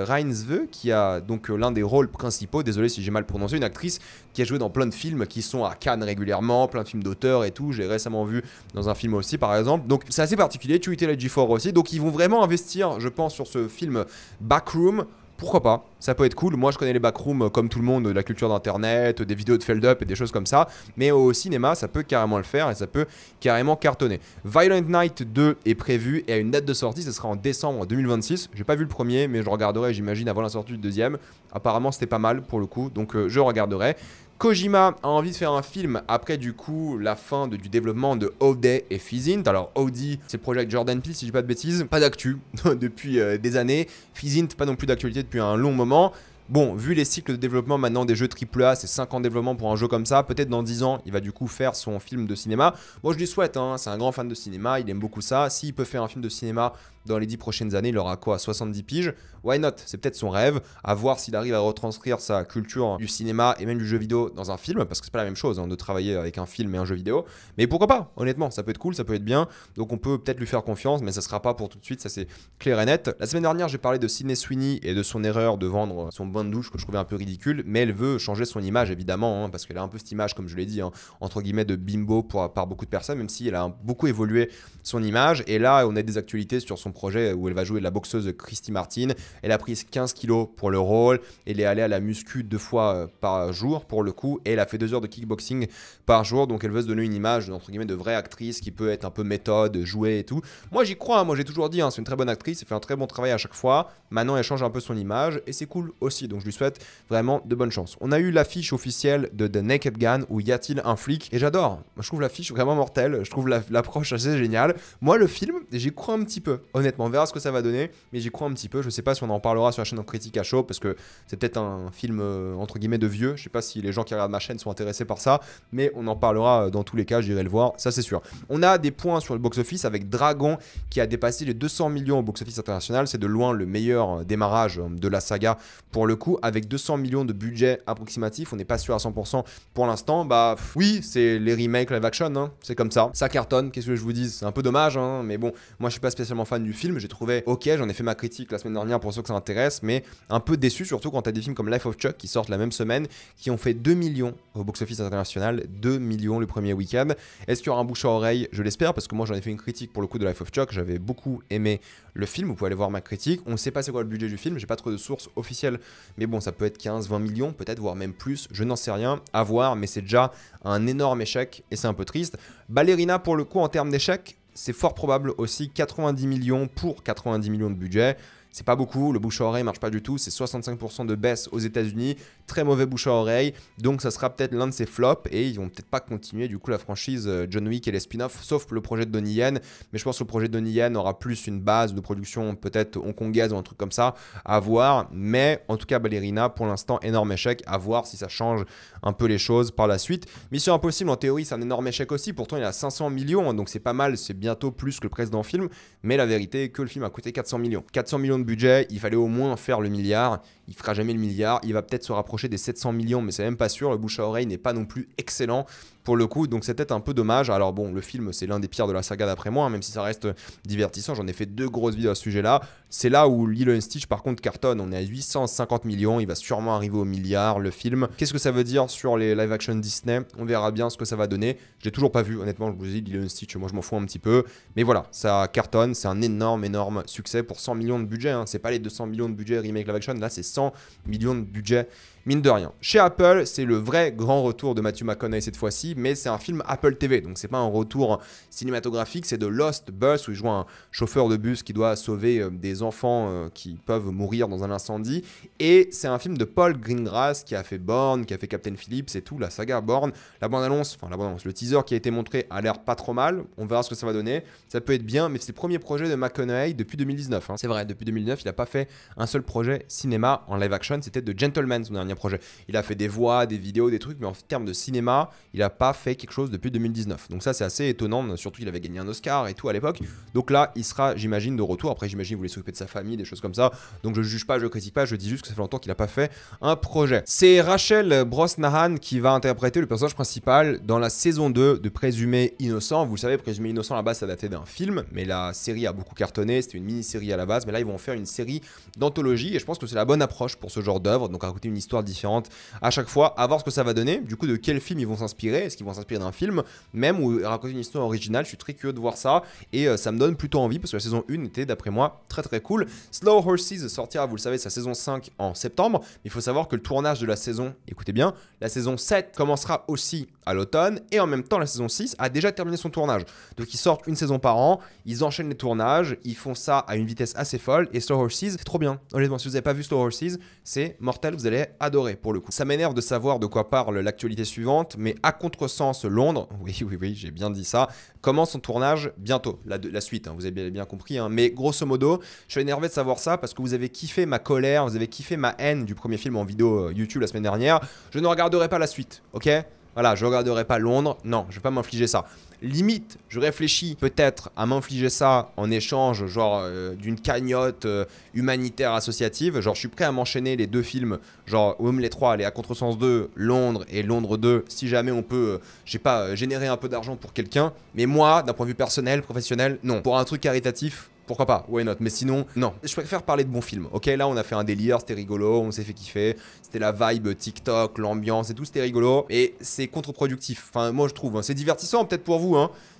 Reinsve qui a donc l'un des rôles principaux, désolé si j'ai mal prononcé, une actrice qui a joué dans plein de films qui sont à Cannes régulièrement, plein de films d'auteur et tout. J'ai récemment vu dans un film aussi par exemple. Donc c'est assez particulier, Chiwetel Ejiofor aussi. Donc ils vont vraiment investir, je pense, sur ce film Backroom. Pourquoi pas, ça peut être cool. Moi je connais les backrooms comme tout le monde, de la culture d'internet, des vidéos de Feld Up et des choses comme ça. Mais au cinéma ça peut carrément le faire et ça peut carrément cartonner. Violent Night 2 est prévu et a une date de sortie, ce sera en décembre 2026. J'ai pas vu le premier mais je regarderai j'imagine avant la sortie du deuxième. Apparemment c'était pas mal pour le coup, donc je regarderai. Kojima a envie de faire un film après du coup la fin du développement de OD et Physint. Alors OD c'est le projet avec Jordan Peele si je dis pas de bêtises, pas d'actu depuis des années. Physint pas non plus d'actualité depuis un long moment. Bon, vu les cycles de développement maintenant des jeux AAA, c'est 5 ans de développement pour un jeu comme ça, peut-être dans 10 ans, il va du coup faire son film de cinéma. Moi je lui souhaite, hein, c'est un grand fan de cinéma, il aime beaucoup ça. S'il peut faire un film de cinéma dans les 10 prochaines années, il aura quoi, 70 piges? Why not? C'est peut-être son rêve, à voir s'il arrive à retranscrire sa culture du cinéma et même du jeu vidéo dans un film, parce que c'est pas la même chose hein, de travailler avec un film et un jeu vidéo. Mais pourquoi pas? Honnêtement, ça peut être cool, ça peut être bien, donc on peut peut-être lui faire confiance, mais ça sera pas pour tout de suite, ça c'est clair et net. La semaine dernière, j'ai parlé de Sydney Sweeney et de son erreur de vendre son bain de douche que je trouvais un peu ridicule, mais elle veut changer son image évidemment, hein, parce qu'elle a un peu cette image, comme je l'ai dit, hein, entre guillemets de bimbo par beaucoup de personnes, même si elle a beaucoup évolué son image. Et là, on a des actualités sur son projet où elle va jouer la boxeuse Christy Martin. Elle a pris 15 kilos pour le rôle, elle est allée à la muscu 2 fois par jour pour le coup, et elle a fait 2 heures de kickboxing par jour, donc elle veut se donner une image entre guillemets de vraie actrice qui peut être un peu méthode, jouer et tout. Moi j'y crois, moi j'ai toujours dit, hein, c'est une très bonne actrice, elle fait un très bon travail à chaque fois. Maintenant elle change un peu son image et c'est cool aussi, donc je lui souhaite vraiment de bonnes chances. On a eu l'affiche officielle de The Naked Gun où y a-t-il un flic, et j'adore, je trouve l'affiche vraiment mortelle, je trouve l'approche assez géniale. Moi le film, j'y crois un petit peu, honnêtement, on verra ce que ça va donner, mais j'y crois un petit peu. Je sais pas si on en parlera sur la chaîne en critique à chaud, parce que c'est peut-être un film entre guillemets de vieux, je sais pas si les gens qui regardent ma chaîne sont intéressés par ça, mais on en parlera dans tous les cas, j'irai le voir, ça c'est sûr. On a des points sur le box-office avec Dragon qui a dépassé les 200 millions au box-office international, c'est de loin le meilleur démarrage de la saga pour le coup, avec 200 millions de budget approximatif, on n'est pas sûr à 100% pour l'instant. Bah oui, c'est les remakes live action, hein, c'est comme ça cartonne, qu'est-ce que je vous dis, c'est un peu dommage, hein, mais bon, moi je suis pas spécialement fan du film, j'ai trouvé ok, j'en ai fait ma critique la semaine dernière pour ceux que ça intéresse, mais un peu déçu surtout quand t'as des films comme Life of Chuck qui sortent la même semaine, qui ont fait 2 millions au box-office international, 2 millions le premier week-end. Est-ce qu'il y aura un bouche à oreille? Je l'espère, parce que moi j'en ai fait une critique pour le coup de Life of Chuck, j'avais beaucoup aimé le film, vous pouvez aller voir ma critique. On ne sait pas c'est quoi le budget du film, j'ai pas trop de sources officielles, mais bon, ça peut être 15-20 millions, peut-être, voire même plus, je n'en sais rien, à voir, mais c'est déjà un énorme échec et c'est un peu triste. Ballerina, pour le coup, en termes d'échec, c'est fort probable aussi, 90 millions pour 90 millions de budget. C'est pas beaucoup, le bouche à oreille marche pas du tout, c'est 65% de baisse aux États-Unis, très mauvais bouche à oreille, donc ça sera peut-être l'un de ces flops et ils vont peut-être pas continuer du coup la franchise John Wick et les spin-offs, sauf le projet de Donnie Yen, mais je pense que le projet de Donnie Yen aura plus une base de production peut-être hongkongaise ou un truc comme ça, à voir, mais en tout cas Ballerina pour l'instant énorme échec, à voir si ça change un peu les choses par la suite. Mission Impossible en théorie c'est un énorme échec aussi, pourtant il a 500 millions, donc c'est pas mal, c'est bientôt plus que le précédent film, mais la vérité est que le film a coûté 400 millions. 400 millions de budget, il fallait au moins faire le milliard, il fera jamais le milliard, il va peut-être se rapprocher des 700 millions, mais c'est même pas sûr, le bouche à oreille n'est pas non plus excellent pour le coup, donc c'est peut-être un peu dommage. Alors bon, le film c'est l'un des pires de la saga d'après moi, hein, même si ça reste divertissant, j'en ai fait 2 grosses vidéos à ce sujet là, c'est là où Lilo & Stitch par contre cartonne, on est à 850 millions, il va sûrement arriver au milliard le film. Qu'est-ce que ça veut dire sur les live action Disney? On verra bien ce que ça va donner, je l'ai toujours pas vu honnêtement, je vous dis Lilo & Stitch, moi je m'en fous un petit peu, mais voilà, ça cartonne, c'est un énorme succès pour 100 millions de budget, hein. C'est pas les 200 millions de budget remake live action, là c'est 100 millions de budget. Mine de rien. Chez Apple, c'est le vrai grand retour de Matthew McConaughey cette fois-ci. sorti, mais c'est un film Apple TV, donc c'est pas un retour cinématographique, c'est de Lost Bus où il joue un chauffeur de bus qui doit sauver des enfants qui peuvent mourir dans un incendie. Et c'est un film de Paul Greengrass qui a fait Bourne, qui a fait Captain Phillips et tout, la saga Bourne. La bande-annonce, le teaser qui a été montré a l'air pas trop mal. On verra ce que ça va donner. Ça peut être bien, mais c'est le premier projet de McConaughey depuis 2019. C'est vrai, depuis 2009, il n'a pas fait un seul projet cinéma en live action. C'était The Gentleman, son dernier projet. Il a fait des voix, des vidéos, des trucs, mais en termes de cinéma, il n'a pas fait quelque chose depuis 2019. Donc ça, c'est assez étonnant. Surtout, il avait gagné un Oscar et tout à l'époque. Donc là, il sera, j'imagine, de retour. Après, j'imagine, vous voulez s'occuper de sa famille, des choses comme ça. Donc je juge pas, je critique pas, je dis juste que ça fait longtemps qu'il n'a pas fait un projet. C'est Rachel Brosnahan qui va interpréter le personnage principal dans la saison 2 de Présumé Innocent. Vous le savez, Présumé Innocent à la base ça datait d'un film, mais la série a beaucoup cartonné, c'était une mini-série à la base, mais là ils vont faire une série d'anthologie et je pense que c'est la bonne approche pour ce genre d'œuvre, donc raconter une histoire différente à chaque fois, à voir ce que ça va donner, du coup de quel film ils vont s'inspirer, est-ce qu'ils vont s'inspirer d'un film, même ou raconter une histoire originale, je suis très curieux de voir ça et ça me donne plutôt envie parce que la saison 1 était d'après moi très très cool. Slow Horses sortira, vous le savez, sa saison 5 en septembre, mais il faut savoir que le tournage de la saison, écoutez bien, la saison 7 commencera aussi à l'automne et en même temps la saison 6 a déjà terminé son tournage. Donc ils sortent une saison par an, ils enchaînent les tournages, ils font ça à une vitesse assez folle et Slow Horses, c'est trop bien. Honnêtement, si vous n'avez pas vu Slow Horses, c'est mortel, vous allez adorer pour le coup. Ça m'énerve de savoir de quoi parle l'actualité suivante, mais à contresens Londres, oui, j'ai bien dit ça, commence son tournage bientôt, la suite, vous avez bien compris, mais grosso modo, je suis énervé de savoir ça parce que vous avez kiffé ma colère, vous avez kiffé ma haine du premier film en vidéo YouTube la semaine dernière, je ne regarderai pas la suite, ok ? Voilà, je ne regarderai pas Londres, non, je ne vais pas m'infliger ça. Limite, je réfléchis peut-être à m'infliger ça en échange genre d'une cagnotte humanitaire associative. Genre, je suis prêt à m'enchaîner les deux films, genre ou même les trois, aller à Contresens 2, Londres et Londres 2, si jamais on peut, je sais pas, générer un peu d'argent pour quelqu'un. Mais moi, d'un point de vue personnel, professionnel, non. Pour un truc caritatif, pourquoi pas, why not, mais sinon, non. Je préfère parler de bons films, ok? Là, on a fait un délire, c'était rigolo, on s'est fait kiffer, c'était la vibe TikTok, l'ambiance et tout, c'était rigolo, et c'est contre-productif. Enfin, moi, je trouve, c'est divertissant peut-être pour vous,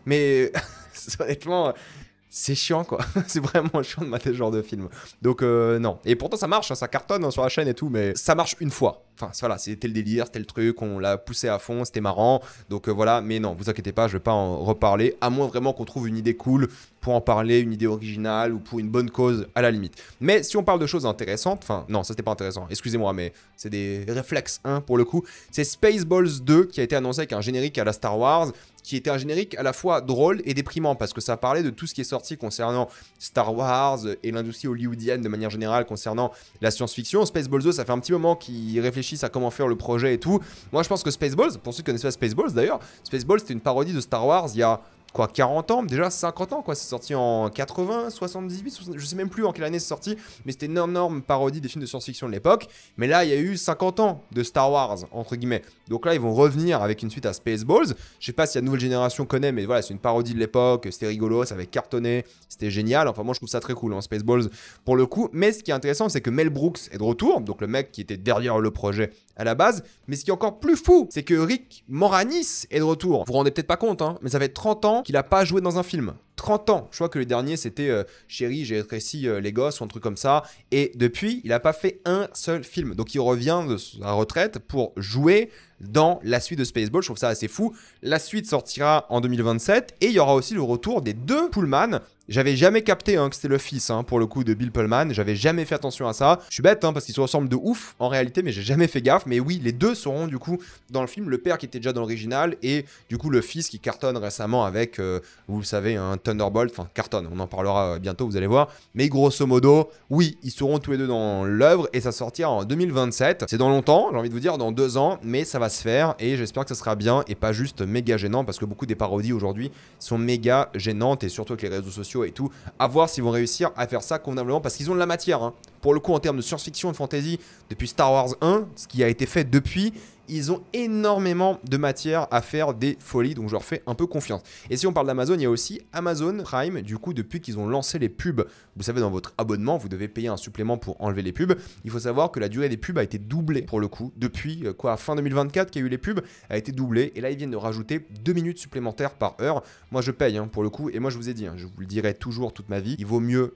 mais honnêtement, c'est chiant, quoi. C'est vraiment chiant de mater ce genre de film. Donc, non. Et pourtant, ça marche, ça cartonne sur la chaîne et tout, mais ça marche une fois. Enfin, voilà, c'était le délire, c'était le truc, on l'a poussé à fond, c'était marrant. Donc voilà, mais non, vous inquiétez pas, je vais pas en reparler, à moins vraiment qu'on trouve une idée cool pour en parler, une idée originale ou pour une bonne cause à la limite. Mais si on parle de choses intéressantes, enfin, non, ça c'était pas intéressant, excusez-moi, mais c'est des réflexes, pour le coup. C'est Spaceballs 2 qui a été annoncé avec un générique à la Star Wars, qui était un générique à la fois drôle et déprimant, parce que ça parlait de tout ce qui est sorti concernant Star Wars et l'industrie hollywoodienne de manière générale concernant la science-fiction. Spaceballs 2, ça fait un petit moment qu'ils réfléchissent à comment faire le projet et tout. Moi, je pense que Spaceballs, pour ceux qui connaissent pas Spaceballs d'ailleurs, Spaceballs c'était une parodie de Star Wars il y a quoi, 40 ans, déjà 50 ans, quoi. C'est sorti en 80, 78, 60, je sais même plus en quelle année c'est sorti, mais c'était une énorme parodie des films de science-fiction de l'époque. Mais là, il y a eu 50 ans de Star Wars, entre guillemets. Donc là, ils vont revenir avec une suite à Spaceballs. Je sais pas si la nouvelle génération connaît, mais voilà, c'est une parodie de l'époque, c'était rigolo, ça avait cartonné, c'était génial. Enfin, moi, je trouve ça très cool, Spaceballs, pour le coup. Mais ce qui est intéressant, c'est que Mel Brooks est de retour, donc le mec qui était derrière le projet à la base. Mais ce qui est encore plus fou, c'est que Rick Moranis est de retour. Vous vous rendez peut-être pas compte, mais ça fait 30 ans qu'il a pas joué dans un film. 30 ans. Je crois que le dernier, c'était Chérie, j'ai rétréci les gosses ou un truc comme ça. Et depuis, il n'a pas fait un seul film. Donc, il revient de sa retraite pour jouer dans la suite de Spaceballs. Je trouve ça assez fou. La suite sortira en 2027 et il y aura aussi le retour des deux Pullman. J'avais jamais capté que c'était le fils, pour le coup, de Bill Pullman. J'avais jamais fait attention à ça. Je suis bête, parce qu'ils se ressemblent de ouf en réalité, mais j'ai jamais fait gaffe. Mais oui, les deux seront du coup dans le film. Le père qui était déjà dans l'original et du coup le fils qui cartonne récemment avec, vous le savez, un Thunderbolt. Enfin, cartonne, on en parlera bientôt, vous allez voir. Mais grosso modo, oui, ils seront tous les deux dans l'œuvre et ça sortira en 2027. C'est dans longtemps, j'ai envie de vous dire, dans 2 ans, mais ça va se faire et j'espère que ça sera bien et pas juste méga gênant parce que beaucoup des parodies aujourd'hui sont méga gênantes et surtout avec les réseaux sociaux et tout, à voir s'ils vont réussir à faire ça convenablement parce qu'ils ont de la matière. Pour le coup, en termes de science-fiction et de fantasy, depuis Star Wars 1, ce qui a été fait depuis, ils ont énormément de matière à faire des folies, donc je leur fais un peu confiance. Et si on parle d'Amazon, il y a aussi Amazon Prime, du coup, depuis qu'ils ont lancé les pubs, vous savez, dans votre abonnement, vous devez payer un supplément pour enlever les pubs. Il faut savoir que la durée des pubs a été doublée, pour le coup, depuis fin 2024 qu'il y a eu les pubs, a été doublée, et là, ils viennent de rajouter 2 minutes supplémentaires par heure. Moi, je paye, pour le coup, et moi, je vous ai dit, je vous le dirai toujours toute ma vie, il vaut mieux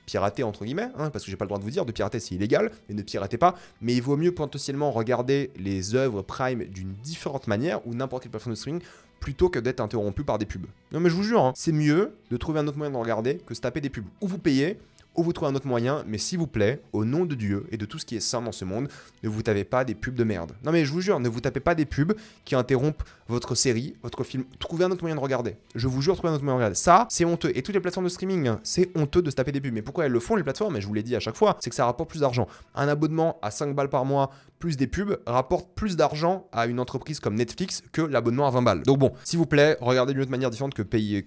piratez entre guillemets, hein, parce que j'ai pas le droit de vous dire, de pirater c'est illégal, mais ne piratez pas, mais il vaut mieux potentiellement regarder les œuvres Prime d'une différente manière ou n'importe quelle plateforme de streaming plutôt que d'être interrompu par des pubs. Non mais je vous jure, hein, c'est mieux de trouver un autre moyen de regarder que de se taper des pubs. Ou vous payez, ou vous trouvez un autre moyen, mais s'il vous plaît, au nom de Dieu et de tout ce qui est sain dans ce monde, ne vous tapez pas des pubs de merde. Non mais je vous jure, ne vous tapez pas des pubs qui interrompent votre série, votre film. Trouvez un autre moyen de regarder. Je vous jure, trouvez un autre moyen de regarder. Ça, c'est honteux. Et toutes les plateformes de streaming, hein, c'est honteux de se taper des pubs. Mais pourquoi elles le font, les plateformes? Et je vous l'ai dit à chaque fois, c'est que ça rapporte plus d'argent. Un abonnement à 5 balles par mois, plus des pubs, rapporte plus d'argent à une entreprise comme Netflix que l'abonnement à 20 balles. Donc bon, s'il vous plaît, regardez d'une autre manière différente que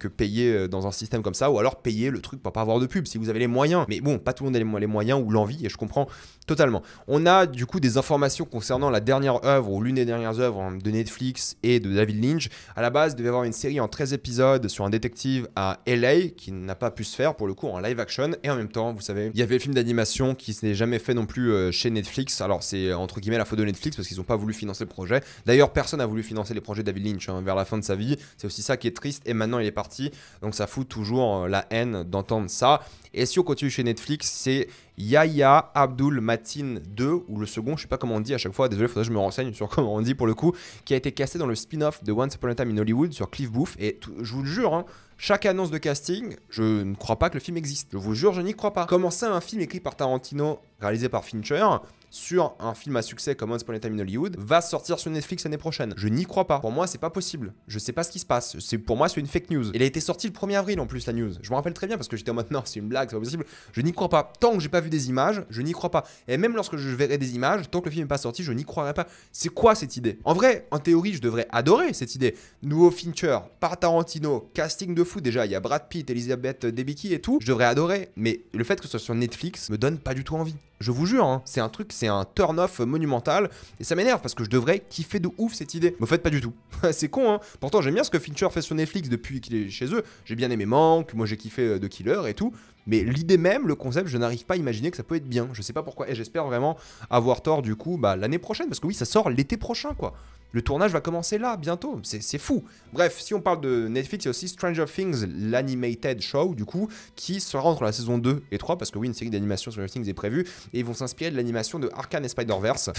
payer dans un système comme ça, ou alors payer le truc pour pas avoir de pub, si vous avez les moyens. Mais bon, pas tout le monde a les moyens ou l'envie, et je comprends totalement. On a du coup des informations concernant la dernière œuvre, ou l'une des dernières œuvres de Netflix et de David Lynch. À la base, il devait y avoir une série en 13 épisodes sur un détective à LA, qui n'a pas pu se faire pour le coup en live action, et en même temps, vous savez, il y avait le film d'animation qui s'est jamais fait non plus chez Netflix. Alors c'est entre guillemets la faute de Netflix parce qu'ils n'ont pas voulu financer le projet. D'ailleurs, personne n'a voulu financer les projets de David Lynch vers la fin de sa vie. C'est aussi ça qui est triste, et maintenant il est parti. Donc ça fout toujours la haine d'entendre ça. Et si on continue chez Netflix, c'est Yahya Abdul Mateen 2, ou le second, je sais pas comment on dit à chaque fois, désolé, faudrait que je me renseigne sur comment on dit pour le coup, qui a été casté dans le spin-off de Once Upon a Time in Hollywood sur Cliff Booth. Et je vous le jure, hein, chaque annonce de casting, je ne crois pas que le film existe. Je vous jure, je n'y crois pas. Comment ça, un film écrit par Tarantino, réalisé par Fincher, sur un film à succès comme Once Upon a Time in Hollywood, va sortir sur Netflix l'année prochaine? Je n'y crois pas. Pour moi, c'est pas possible. Je sais pas ce qui se passe. Pour moi, c'est une fake news. Il a été sorti le 1er avril en plus, la news. Je me rappelle très bien parce que j'étais en mode non, c'est une blague, c'est pas possible. Je n'y crois pas. Tant que j'ai pas vu des images, je n'y crois pas. Et même lorsque je verrai des images, tant que le film n'est pas sorti, je n'y croirai pas. C'est quoi cette idée? En vrai, en théorie, je devrais adorer cette idée. Nouveau Fincher, par Tarantino, casting de fou. Déjà, il y a Brad Pitt, Elizabeth Debicki et tout. Je devrais adorer. Mais le fait que ce soit sur Netflix me donne pas du tout envie. Je vous jure, hein, c'est un truc, c'est un turn-off monumental. Et ça m'énerve parce que je devrais kiffer de ouf cette idée. Mais au fait, pas du tout. C'est con, hein. Pourtant, j'aime bien ce que Fincher fait sur Netflix depuis qu'il est chez eux. J'ai bien aimé Manque, moi j'ai kiffé The Killer et tout. Mais l'idée même, le concept, je n'arrive pas à imaginer que ça peut être bien. Je sais pas pourquoi. Et j'espère vraiment avoir tort du coup l'année prochaine. Parce que oui, ça sort l'été prochain, quoi. Le tournage va commencer là, bientôt. C'est fou. Bref, si on parle de Netflix, il y a aussi Stranger Things, l'animated show, du coup, qui sera entre la saison 2 et 3, parce que oui, une série d'animation Stranger Things est prévue, et ils vont s'inspirer de l'animation de Arcane et Spider-Verse.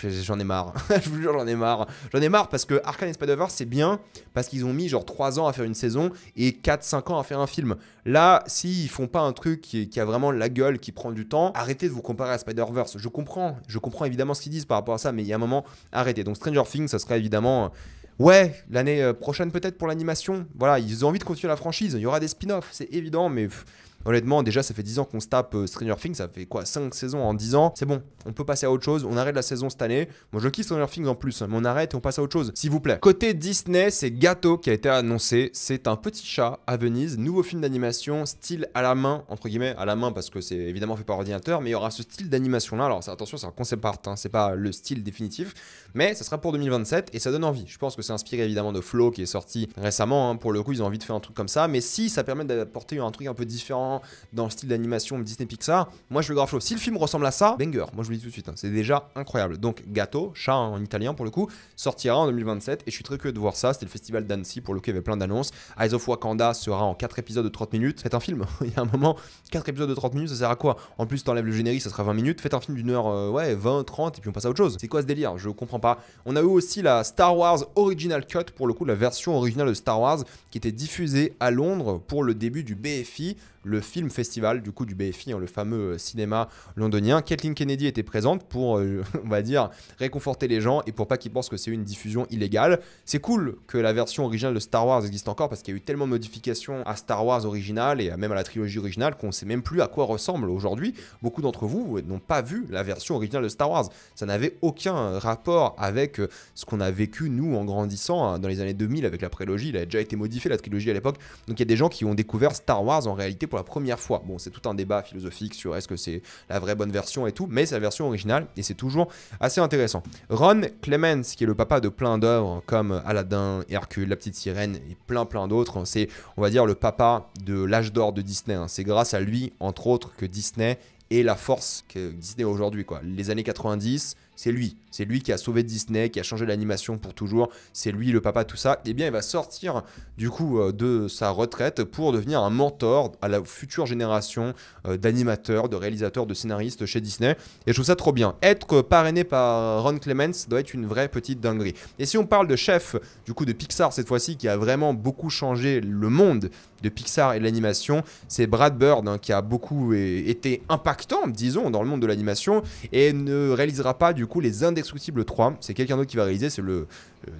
J'en ai marre. Je vous jure, j'en ai marre. J'en ai marre parce que Arcane et Spider-Verse, c'est bien, parce qu'ils ont mis genre 3 ans à faire une saison et 4-5 ans à faire un film. Là, s'ils font pas un truc qui a vraiment la gueule, qui prend du temps, arrêtez de vous comparer à Spider-Verse. Je comprends évidemment ce qu'ils disent par rapport à ça, mais il y a un moment, arrêtez. Donc Stranger Things, ça serait évidemment... Ouais, l'année prochaine peut-être pour l'animation. Voilà, ils ont envie de continuer la franchise. Il y aura des spin-offs, c'est évident, mais... Honnêtement, déjà, ça fait 10 ans qu'on se tape Stranger Things, ça fait quoi, 5 saisons en 10 ans. C'est bon, on peut passer à autre chose, on arrête la saison cette année. Moi, je kiffe Stranger Things en plus, mais on arrête et on passe à autre chose, s'il vous plaît. Côté Disney, c'est Gâteau qui a été annoncé. C'est un petit chat à Venise, nouveau film d'animation, style à la main, entre guillemets, à la main parce que c'est évidemment fait par ordinateur, mais il y aura ce style d'animation-là. Alors, attention, c'est un concept art, hein, c'est pas le style définitif, mais ça sera pour 2027 et ça donne envie. Je pense que c'est inspiré évidemment de Flow qui est sorti récemment, hein. Pour le coup, ils ont envie de faire un truc comme ça, mais si ça permet d'apporter un truc un peu différent dans le style d'animation Disney Pixar, moi je veux grave chaud. Si le film ressemble à ça, banger, moi je vous le dis tout de suite, hein, c'est déjà incroyable. Donc Gâteau, chat en italien pour le coup, sortira en 2027 et je suis très curieux de voir ça. C'était le festival d'Annecy pour le coup, il y avait plein d'annonces. Eyes of Wakanda sera en 4 épisodes de 30 minutes. Faites un film, il y a un moment, 4 épisodes de 30 minutes, ça sert à quoi? En plus t'enlèves le générique, ça sera 20 minutes. Faites un film d'une heure, 20, 30 et puis on passe à autre chose. C'est quoi ce délire? Je comprends pas. On a eu aussi la Star Wars Original Cut pour le coup, la version originale de Star Wars qui était diffusée à Londres pour le début du BFI, le film festival du coup du BFI, hein, le fameux cinéma londonien. Kathleen Kennedy était présente pour, on va dire, réconforter les gens et pour pas qu'ils pensent que c'est une diffusion illégale. C'est cool que la version originale de Star Wars existe encore parce qu'il y a eu tellement de modifications à Star Wars original et même à la trilogie originale qu'on sait même plus à quoi ressemble aujourd'hui. Beaucoup d'entre vous n'ont pas vu la version originale de Star Wars. Ça n'avait aucun rapport avec ce qu'on a vécu nous en grandissant hein, dans les années 2000 avec la prélogie. Il a déjà été modifié la trilogie à l'époque. Donc il y a des gens qui ont découvert Star Wars en réalité pour la première fois. Bon, c'est tout un débat philosophique sur est-ce que c'est la vraie bonne version et tout, mais c'est la version originale et c'est toujours assez intéressant. Ron Clements, qui est le papa de plein d'œuvres comme Aladdin, Hercule, La Petite Sirène et plein d'autres, c'est, on va dire, le papa de l'âge d'or de Disney. C'est grâce à lui, entre autres, que Disney est la force que Disney aujourd'hui, quoi. Les années 90, c'est lui. C'est lui qui a sauvé Disney, qui a changé l'animation pour toujours. C'est lui le papa, tout ça. Eh bien, il va sortir du coup de sa retraite pour devenir un mentor à la future génération d'animateurs, de réalisateurs, de scénaristes chez Disney. Et je trouve ça trop bien. Être parrainé par Ron Clements doit être une vraie petite dinguerie. Et si on parle de chef du coup de Pixar cette fois-ci, qui a vraiment beaucoup changé le monde de Pixar et de l'animation, c'est Brad Bird qui a beaucoup été impactant, disons, dans le monde de l'animation et ne réalisera pas du coup les Indestructibles 3. C'est quelqu'un d'autre qui va réaliser, c'est le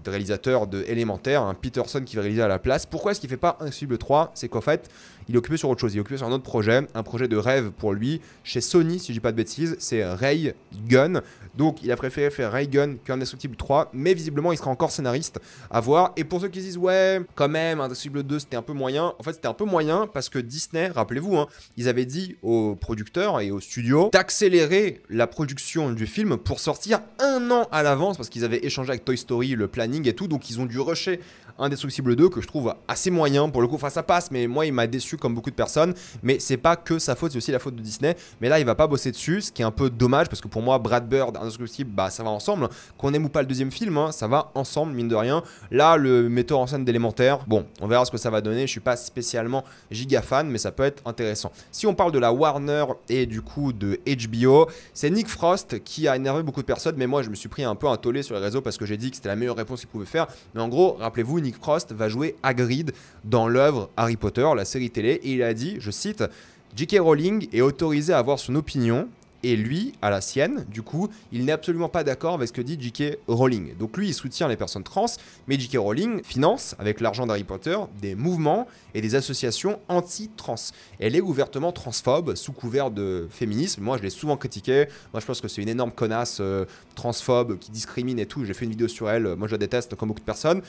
réalisateur de Élémentaire, Peterson qui va réaliser à la place. Pourquoi est-ce qu'il fait pas Indestructible 3? C'est qu'en fait, il est occupé sur autre chose, il est occupé sur un autre projet, un projet de rêve pour lui, chez Sony, si je dis pas de bêtises, c'est Ray Gun. Donc il a préféré faire Ray Gun qu'Indestructible 3, mais visiblement il sera encore scénariste à voir. Et pour ceux qui se disent, ouais, quand même, Indestructible 2 c'était un peu moyen, en fait c'était un peu moyen parce que Disney, rappelez-vous, ils avaient dit aux producteurs et aux studios d'accélérer la production du film pour sortir 1 an à l'avance parce qu'ils avaient échangé avec Toy Story le planning et tout, donc ils ont dû rusher Indestructible 2 que je trouve assez moyen pour le coup. Enfin ça passe, mais moi il m'a déçu comme beaucoup de personnes, mais c'est pas que sa faute, c'est aussi la faute de Disney. Mais là il va pas bosser dessus, ce qui est un peu dommage parce que pour moi Brad Bird, Indestructible, bah ça va ensemble, qu'on aime ou pas le deuxième film, ça va ensemble mine de rien. Là le metteur en scène d'Élémentaire, bon on verra ce que ça va donner, je suis pas spécialement giga fan, mais ça peut être intéressant. Si on parle de la Warner et du coup de HBO, c'est Nick Frost qui a énervé beaucoup de personnes, mais moi je me suis pris un peu un tollé sur les réseaux parce que j'ai dit que c'était la meilleure réponse qu'il pouvait faire. Mais en gros, rappelez-vous, Nick Frost va jouer Hagrid dans l'œuvre Harry Potter, la série télé, et il a dit, je cite, J.K. Rowling est autorisé à avoir son opinion, et lui, à la sienne, du coup, il n'est absolument pas d'accord avec ce que dit J.K. Rowling. Donc lui, il soutient les personnes trans, mais J.K. Rowling finance, avec l'argent d'Harry Potter, des mouvements et des associations anti-trans. Elle est ouvertement transphobe, sous couvert de féminisme. Moi, je l'ai souvent critiqué. Moi, je pense que c'est une énorme connasse transphobe qui discrimine et tout. J'ai fait une vidéo sur elle. Moi, je la déteste comme beaucoup de personnes.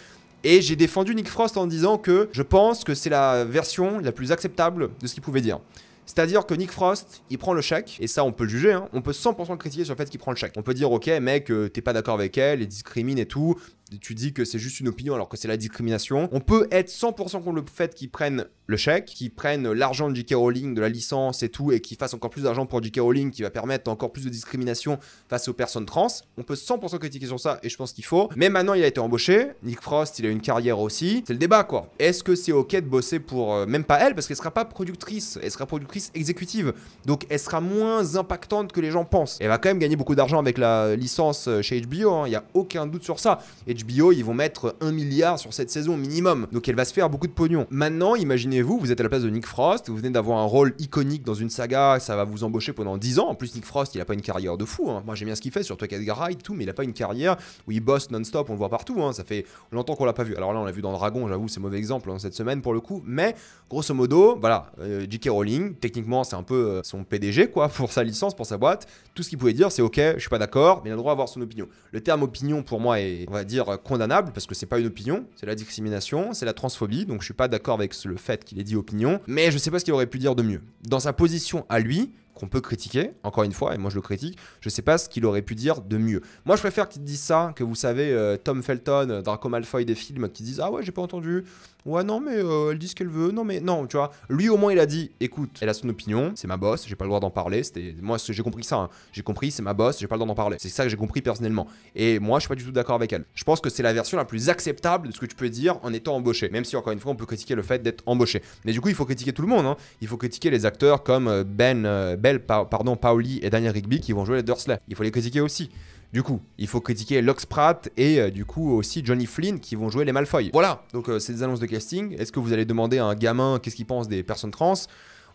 Et j'ai défendu Nick Frost en disant que je pense que c'est la version la plus acceptable de ce qu'il pouvait dire. C'est-à-dire que Nick Frost, il prend le chèque, et ça on peut le juger, on peut 100% le critiquer sur le fait qu'il prend le chèque. On peut dire, ok mec, t'es pas d'accord avec elle, elle discrimine et tout, tu dis que c'est juste une opinion alors que c'est la discrimination. On peut être 100% contre le fait qu'ils prennent le chèque, qu'ils prennent l'argent de J.K. Rowling, de la licence et tout, et qu'ils fassent encore plus d'argent pour J.K. Rowling, qui va permettre encore plus de discrimination face aux personnes trans. On peut 100% critiquer sur ça, et je pense qu'il faut. Mais maintenant, il a été embauché. Nick Frost, il a une carrière aussi. C'est le débat, quoi. Est-ce que c'est ok de bosser pour... même pas elle, parce qu'elle sera pas productrice. Elle sera productrice exécutive. Donc, elle sera moins impactante que les gens pensent. Elle va quand même gagner beaucoup d'argent avec la licence chez HBO. Il n'y a aucun doute sur ça. HBO, ils vont mettre 1 milliard sur cette saison minimum. Donc, elle va se faire beaucoup de pognon. Maintenant, imaginez vous êtes à la place de Nick Frost, vous venez d'avoir un rôle iconique dans une saga, ça va vous embaucher pendant 10 ans. En plus, Nick Frost, il a pas une carrière de fou. Moi, j'aime bien ce qu'il fait, surtout avec Edgar Wright et tout, mais il a pas une carrière où il bosse non-stop, on le voit partout. Ça fait longtemps qu'on l'a pas vu. Alors là, on l'a vu dans Dragon, j'avoue, c'est mauvais exemple cette semaine pour le coup. Mais grosso modo, voilà, J.K. Rowling, techniquement, c'est un peu son PDG, quoi, pour sa licence, pour sa boîte. Tout ce qu'il pouvait dire, c'est ok, je suis pas d'accord, mais il a le droit d'avoir son opinion. Le terme opinion, pour moi, est, on va dire, condamnable, parce que c'est pas une opinion, c'est la discrimination, c'est la transphobie, donc je suis pas d'accord avec le fait qu'il ait dit opinion, mais je sais pas ce qu'il aurait pu dire de mieux. Dans sa position à lui, qu'on peut critiquer, encore une fois, et moi je le critique, je sais pas ce qu'il aurait pu dire de mieux. Moi je préfère qu'il dise ça, que vous savez, Tom Felton, Draco Malfoy des films, qui disent « Ah ouais, j'ai pas entendu, ouais non mais elle dit ce qu'elle veut, non mais non, tu vois. » Lui au moins il a dit « Écoute, elle a son opinion, c'est ma boss, j'ai pas le droit d'en parler. » Moi j'ai compris ça, j'ai compris, c'est ma boss, j'ai pas le droit d'en parler. C'est ça que j'ai compris personnellement. Et moi je suis pas du tout d'accord avec elle. Je pense que c'est la version la plus acceptable de ce que tu peux dire en étant embauché, même si encore une fois on peut critiquer le fait d'être embauché. Mais du coup il faut critiquer tout le monde, Il faut critiquer les acteurs comme Paoli et Daniel Rigby qui vont jouer les Dursley. Il faut les critiquer aussi. Du coup, il faut critiquer Locke Spratt et du coup aussi Johnny Flynn qui vont jouer les Malfoy. Voilà, donc c'est des annonces de casting. Est-ce que vous allez demander à un gamin qu'est-ce qu'il pense des personnes trans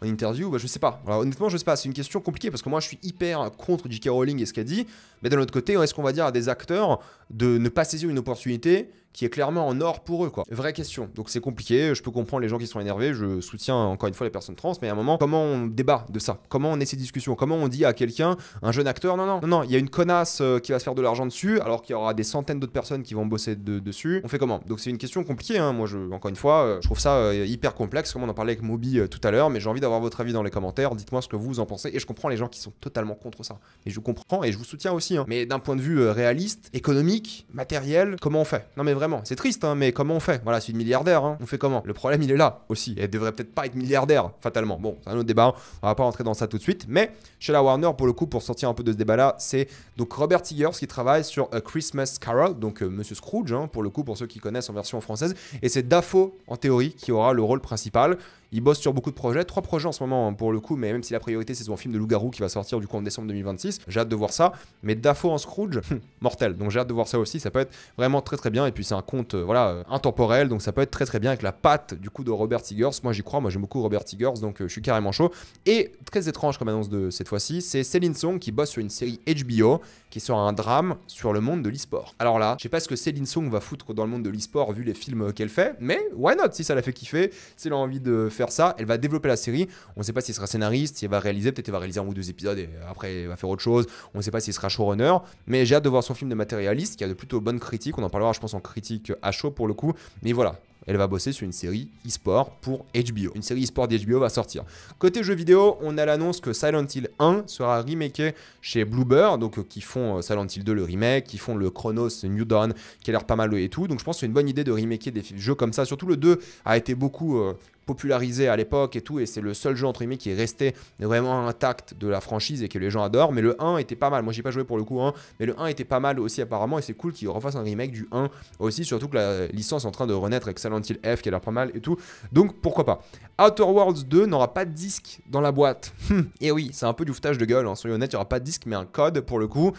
en interview? Bah, je sais pas. Alors, honnêtement, je sais pas. C'est une question compliquée parce que moi, je suis hyper contre J.K. Rowling et ce qu'elle dit. Mais d'un autre côté, est-ce qu'on va dire à des acteurs de ne pas saisir une opportunité qui est clairement en or pour eux, quoi? Vraie question. Donc c'est compliqué, je peux comprendre les gens qui sont énervés, je soutiens encore une fois les personnes trans, mais à un moment, comment on débat de ça? Comment on ait ces discussions? Comment on dit à quelqu'un, un jeune acteur, non, il y a une connasse qui va se faire de l'argent dessus, alors qu'il y aura des centaines d'autres personnes qui vont bosser dessus. On fait comment? Donc c'est une question compliquée, Moi, encore une fois, je trouve ça hyper complexe, comme on en parlait avec Moby tout à l'heure, mais j'ai envie d'avoir votre avis dans les commentaires, dites-moi ce que vous en pensez, et je comprends les gens qui sont totalement contre ça. Et je comprends, et je vous soutiens aussi, Mais d'un point de vue réaliste, économique, matériel, comment on fait? Non mais vraiment. C'est triste, hein, mais comment on fait? Voilà, c'est une milliardaire, hein. On fait comment? Le problème, il est là aussi. Elle devrait peut-être pas être milliardaire, fatalement. Bon, c'est un autre débat. On va pas rentrer dans ça tout de suite. Mais chez la Warner, pour le coup, pour sortir un peu de ce débat-là, c'est donc Robert Eggers qui travaille sur A Christmas Carol, donc Monsieur Scrooge, hein, pour le coup, pour ceux qui connaissent en version française. Et c'est Dafoe, en théorie, qui aura le rôle principal. Il bosse sur beaucoup de projets, 3 projets en ce moment hein, pour le coup, mais même si la priorité c'est son film de loup-garou qui va sortir du coup en décembre 2026, j'ai hâte de voir ça. Mais Dafoe en Scrooge, mortel, donc j'ai hâte de voir ça aussi, ça peut être vraiment très très bien. Et puis c'est un conte voilà intemporel, donc ça peut être très très bien avec la patte du coup de Robert Eggers. Moi j'y crois, moi j'aime beaucoup Robert Eggers, donc je suis carrément chaud. Et très étrange comme annonce de cette fois-ci, c'est Céline Song qui bosse sur une série HBO qui est sur un drame sur le monde de l'e-sport. Alors là, je sais pas ce que Céline Song va foutre dans le monde de l'e-sport vu les films qu'elle fait, mais why not? Si ça la fait kiffer, si elle a envie de faire ça, elle va développer la série. On ne sait pas s'il sera scénariste, s'il va réaliser, peut-être il va réaliser 1 ou 2 épisodes et après il va faire autre chose. On ne sait pas s'il sera showrunner, mais j'ai hâte de voir son film de matérialiste qui a de plutôt bonnes critiques. On en parlera, je pense, en critique à chaud pour le coup. Mais voilà. Elle va bosser sur une série e-sport pour HBO. Une série e-sport d'HBO va sortir. Côté jeux vidéo, on a l'annonce que Silent Hill 1 sera remaké chez Bloober, donc qui font Silent Hill 2 le remake, qui font le Chronos New Dawn, qui a l'air pas mal et tout. Donc je pense que c'est une bonne idée de remaker des jeux comme ça. Surtout le 2 a été beaucoup popularisé à l'époque et tout, et c'est le seul jeu entre guillemets qui est resté vraiment intact de la franchise et que les gens adorent. Mais le 1 était pas mal. Moi j'ai pas joué pour le coup 1, mais le 1 était pas mal aussi apparemment, et c'est cool qu'ils refassent un remake du 1 aussi, surtout que la licence est en train de renaître avec Silent Hill F qui a l'air pas mal et tout. Donc pourquoi pas. Outer Worlds 2 n'aura pas de disque dans la boîte. Et oui, c'est un peu du foutage de gueule, hein. Soyons honnêtes, il n'y aura pas de disque mais un code pour le coup.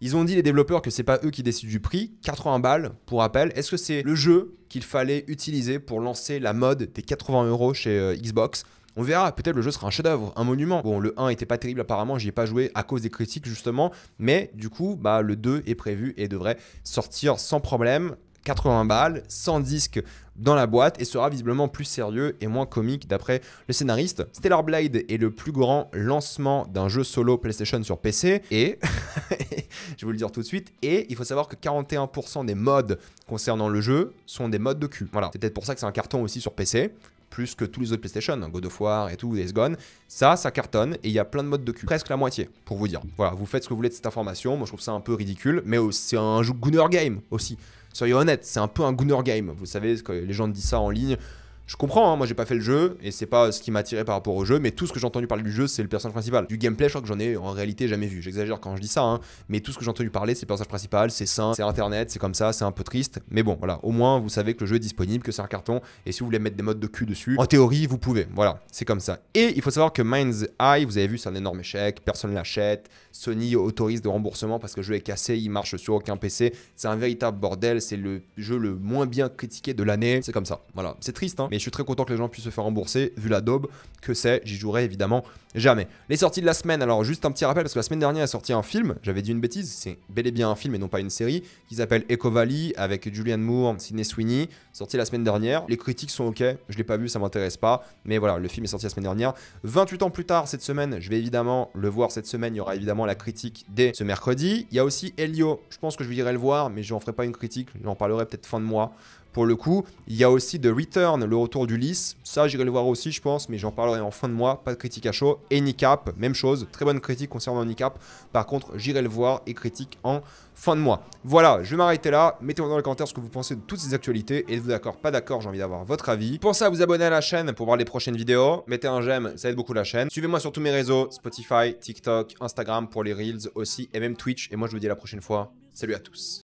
Ils ont dit les développeurs que c'est pas eux qui décident du prix, 80 balles pour rappel. Est-ce que c'est le jeu qu'il fallait utiliser pour lancer la mode des 80 € chez Xbox? On verra, peut-être le jeu sera un chef-d'œuvre, un monument. Bon, le 1 était pas terrible apparemment, j'y ai pas joué à cause des critiques justement, mais du coup, bah le 2 est prévu et devrait sortir sans problème. 80 balles, sans disque dans la boîte, et sera visiblement plus sérieux et moins comique d'après le scénariste. Stellar Blade est le plus grand lancement d'un jeu solo PlayStation sur PC, et je vais vous le dire tout de suite, et il faut savoir que 41% des mods concernant le jeu sont des mods de cul. Voilà, c'est peut-être pour ça que c'est un carton aussi sur PC, plus que tous les autres PlayStation, God of War et tout, Days Gone. Ça cartonne, et il y a plein de modes de cul. Presque la moitié, pour vous dire. Voilà, vous faites ce que vous voulez de cette information. Moi, je trouve ça un peu ridicule, mais c'est un jeu Gunner Game aussi. Soyez honnête, c'est un peu un Gunner Game. Vous savez, que les gens disent ça en ligne. Je comprends, hein, moi j'ai pas fait le jeu et c'est pas ce qui m'a attiré par rapport au jeu, mais tout ce que j'ai entendu parler du jeu, c'est le personnage principal. Du gameplay, je crois que j'en ai en réalité jamais vu. J'exagère quand je dis ça, hein, mais tout ce que j'ai entendu parler, c'est le personnage principal, c'est sain, c'est internet, c'est comme ça, c'est un peu triste. Mais bon, voilà, au moins vous savez que le jeu est disponible, que c'est un carton, et si vous voulez mettre des modes de cul dessus, en théorie, vous pouvez. Voilà, c'est comme ça. Et il faut savoir que Mind's Eye, vous avez vu, c'est un énorme échec, personne l'achète. Sony autorise de remboursement parce que le jeu est cassé, il marche sur aucun PC. C'est un véritable bordel, c'est le jeu le moins bien critiqué de l'année. C'est comme ça, voilà. C'est triste, hein, mais je suis très content que les gens puissent se faire rembourser, vu la daube que c'est. J'y jouerai évidemment jamais. Les sorties de la semaine, alors juste un petit rappel parce que la semaine dernière est sorti un film, j'avais dit une bêtise, c'est bel et bien un film et non pas une série, qui s'appelle Echo Valley avec Julianne Moore, Sydney Sweeney, sorti la semaine dernière. Les critiques sont ok, je l'ai pas vu, ça m'intéresse pas, mais voilà, le film est sorti la semaine dernière. 28 ans plus tard, cette semaine, je vais évidemment le voir cette semaine, il y aura évidemment la critique dès ce mercredi. Il y a aussi Elio, je pense que je irai le voir, mais je n'en ferai pas une critique, j'en parlerai peut-être fin de mois. Pour le coup, il y a aussi The Return, le retour d'Ulysse. Ça, j'irai le voir aussi, je pense, mais j'en parlerai en fin de mois. Pas de critique à chaud. Et Kneecap, même chose. Très bonne critique concernant Kneecap. Par contre, j'irai le voir et critique en fin de mois. Voilà, je vais m'arrêter là. Mettez-moi dans les commentaires ce que vous pensez de toutes ces actualités. Êtes-vous d'accord, pas d'accord, j'ai envie d'avoir votre avis. Pensez à vous abonner à la chaîne pour voir les prochaines vidéos. Mettez un j'aime, ça aide beaucoup la chaîne. Suivez-moi sur tous mes réseaux, Spotify, TikTok, Instagram pour les Reels aussi, et même Twitch. Et moi, je vous dis à la prochaine fois. Salut à tous.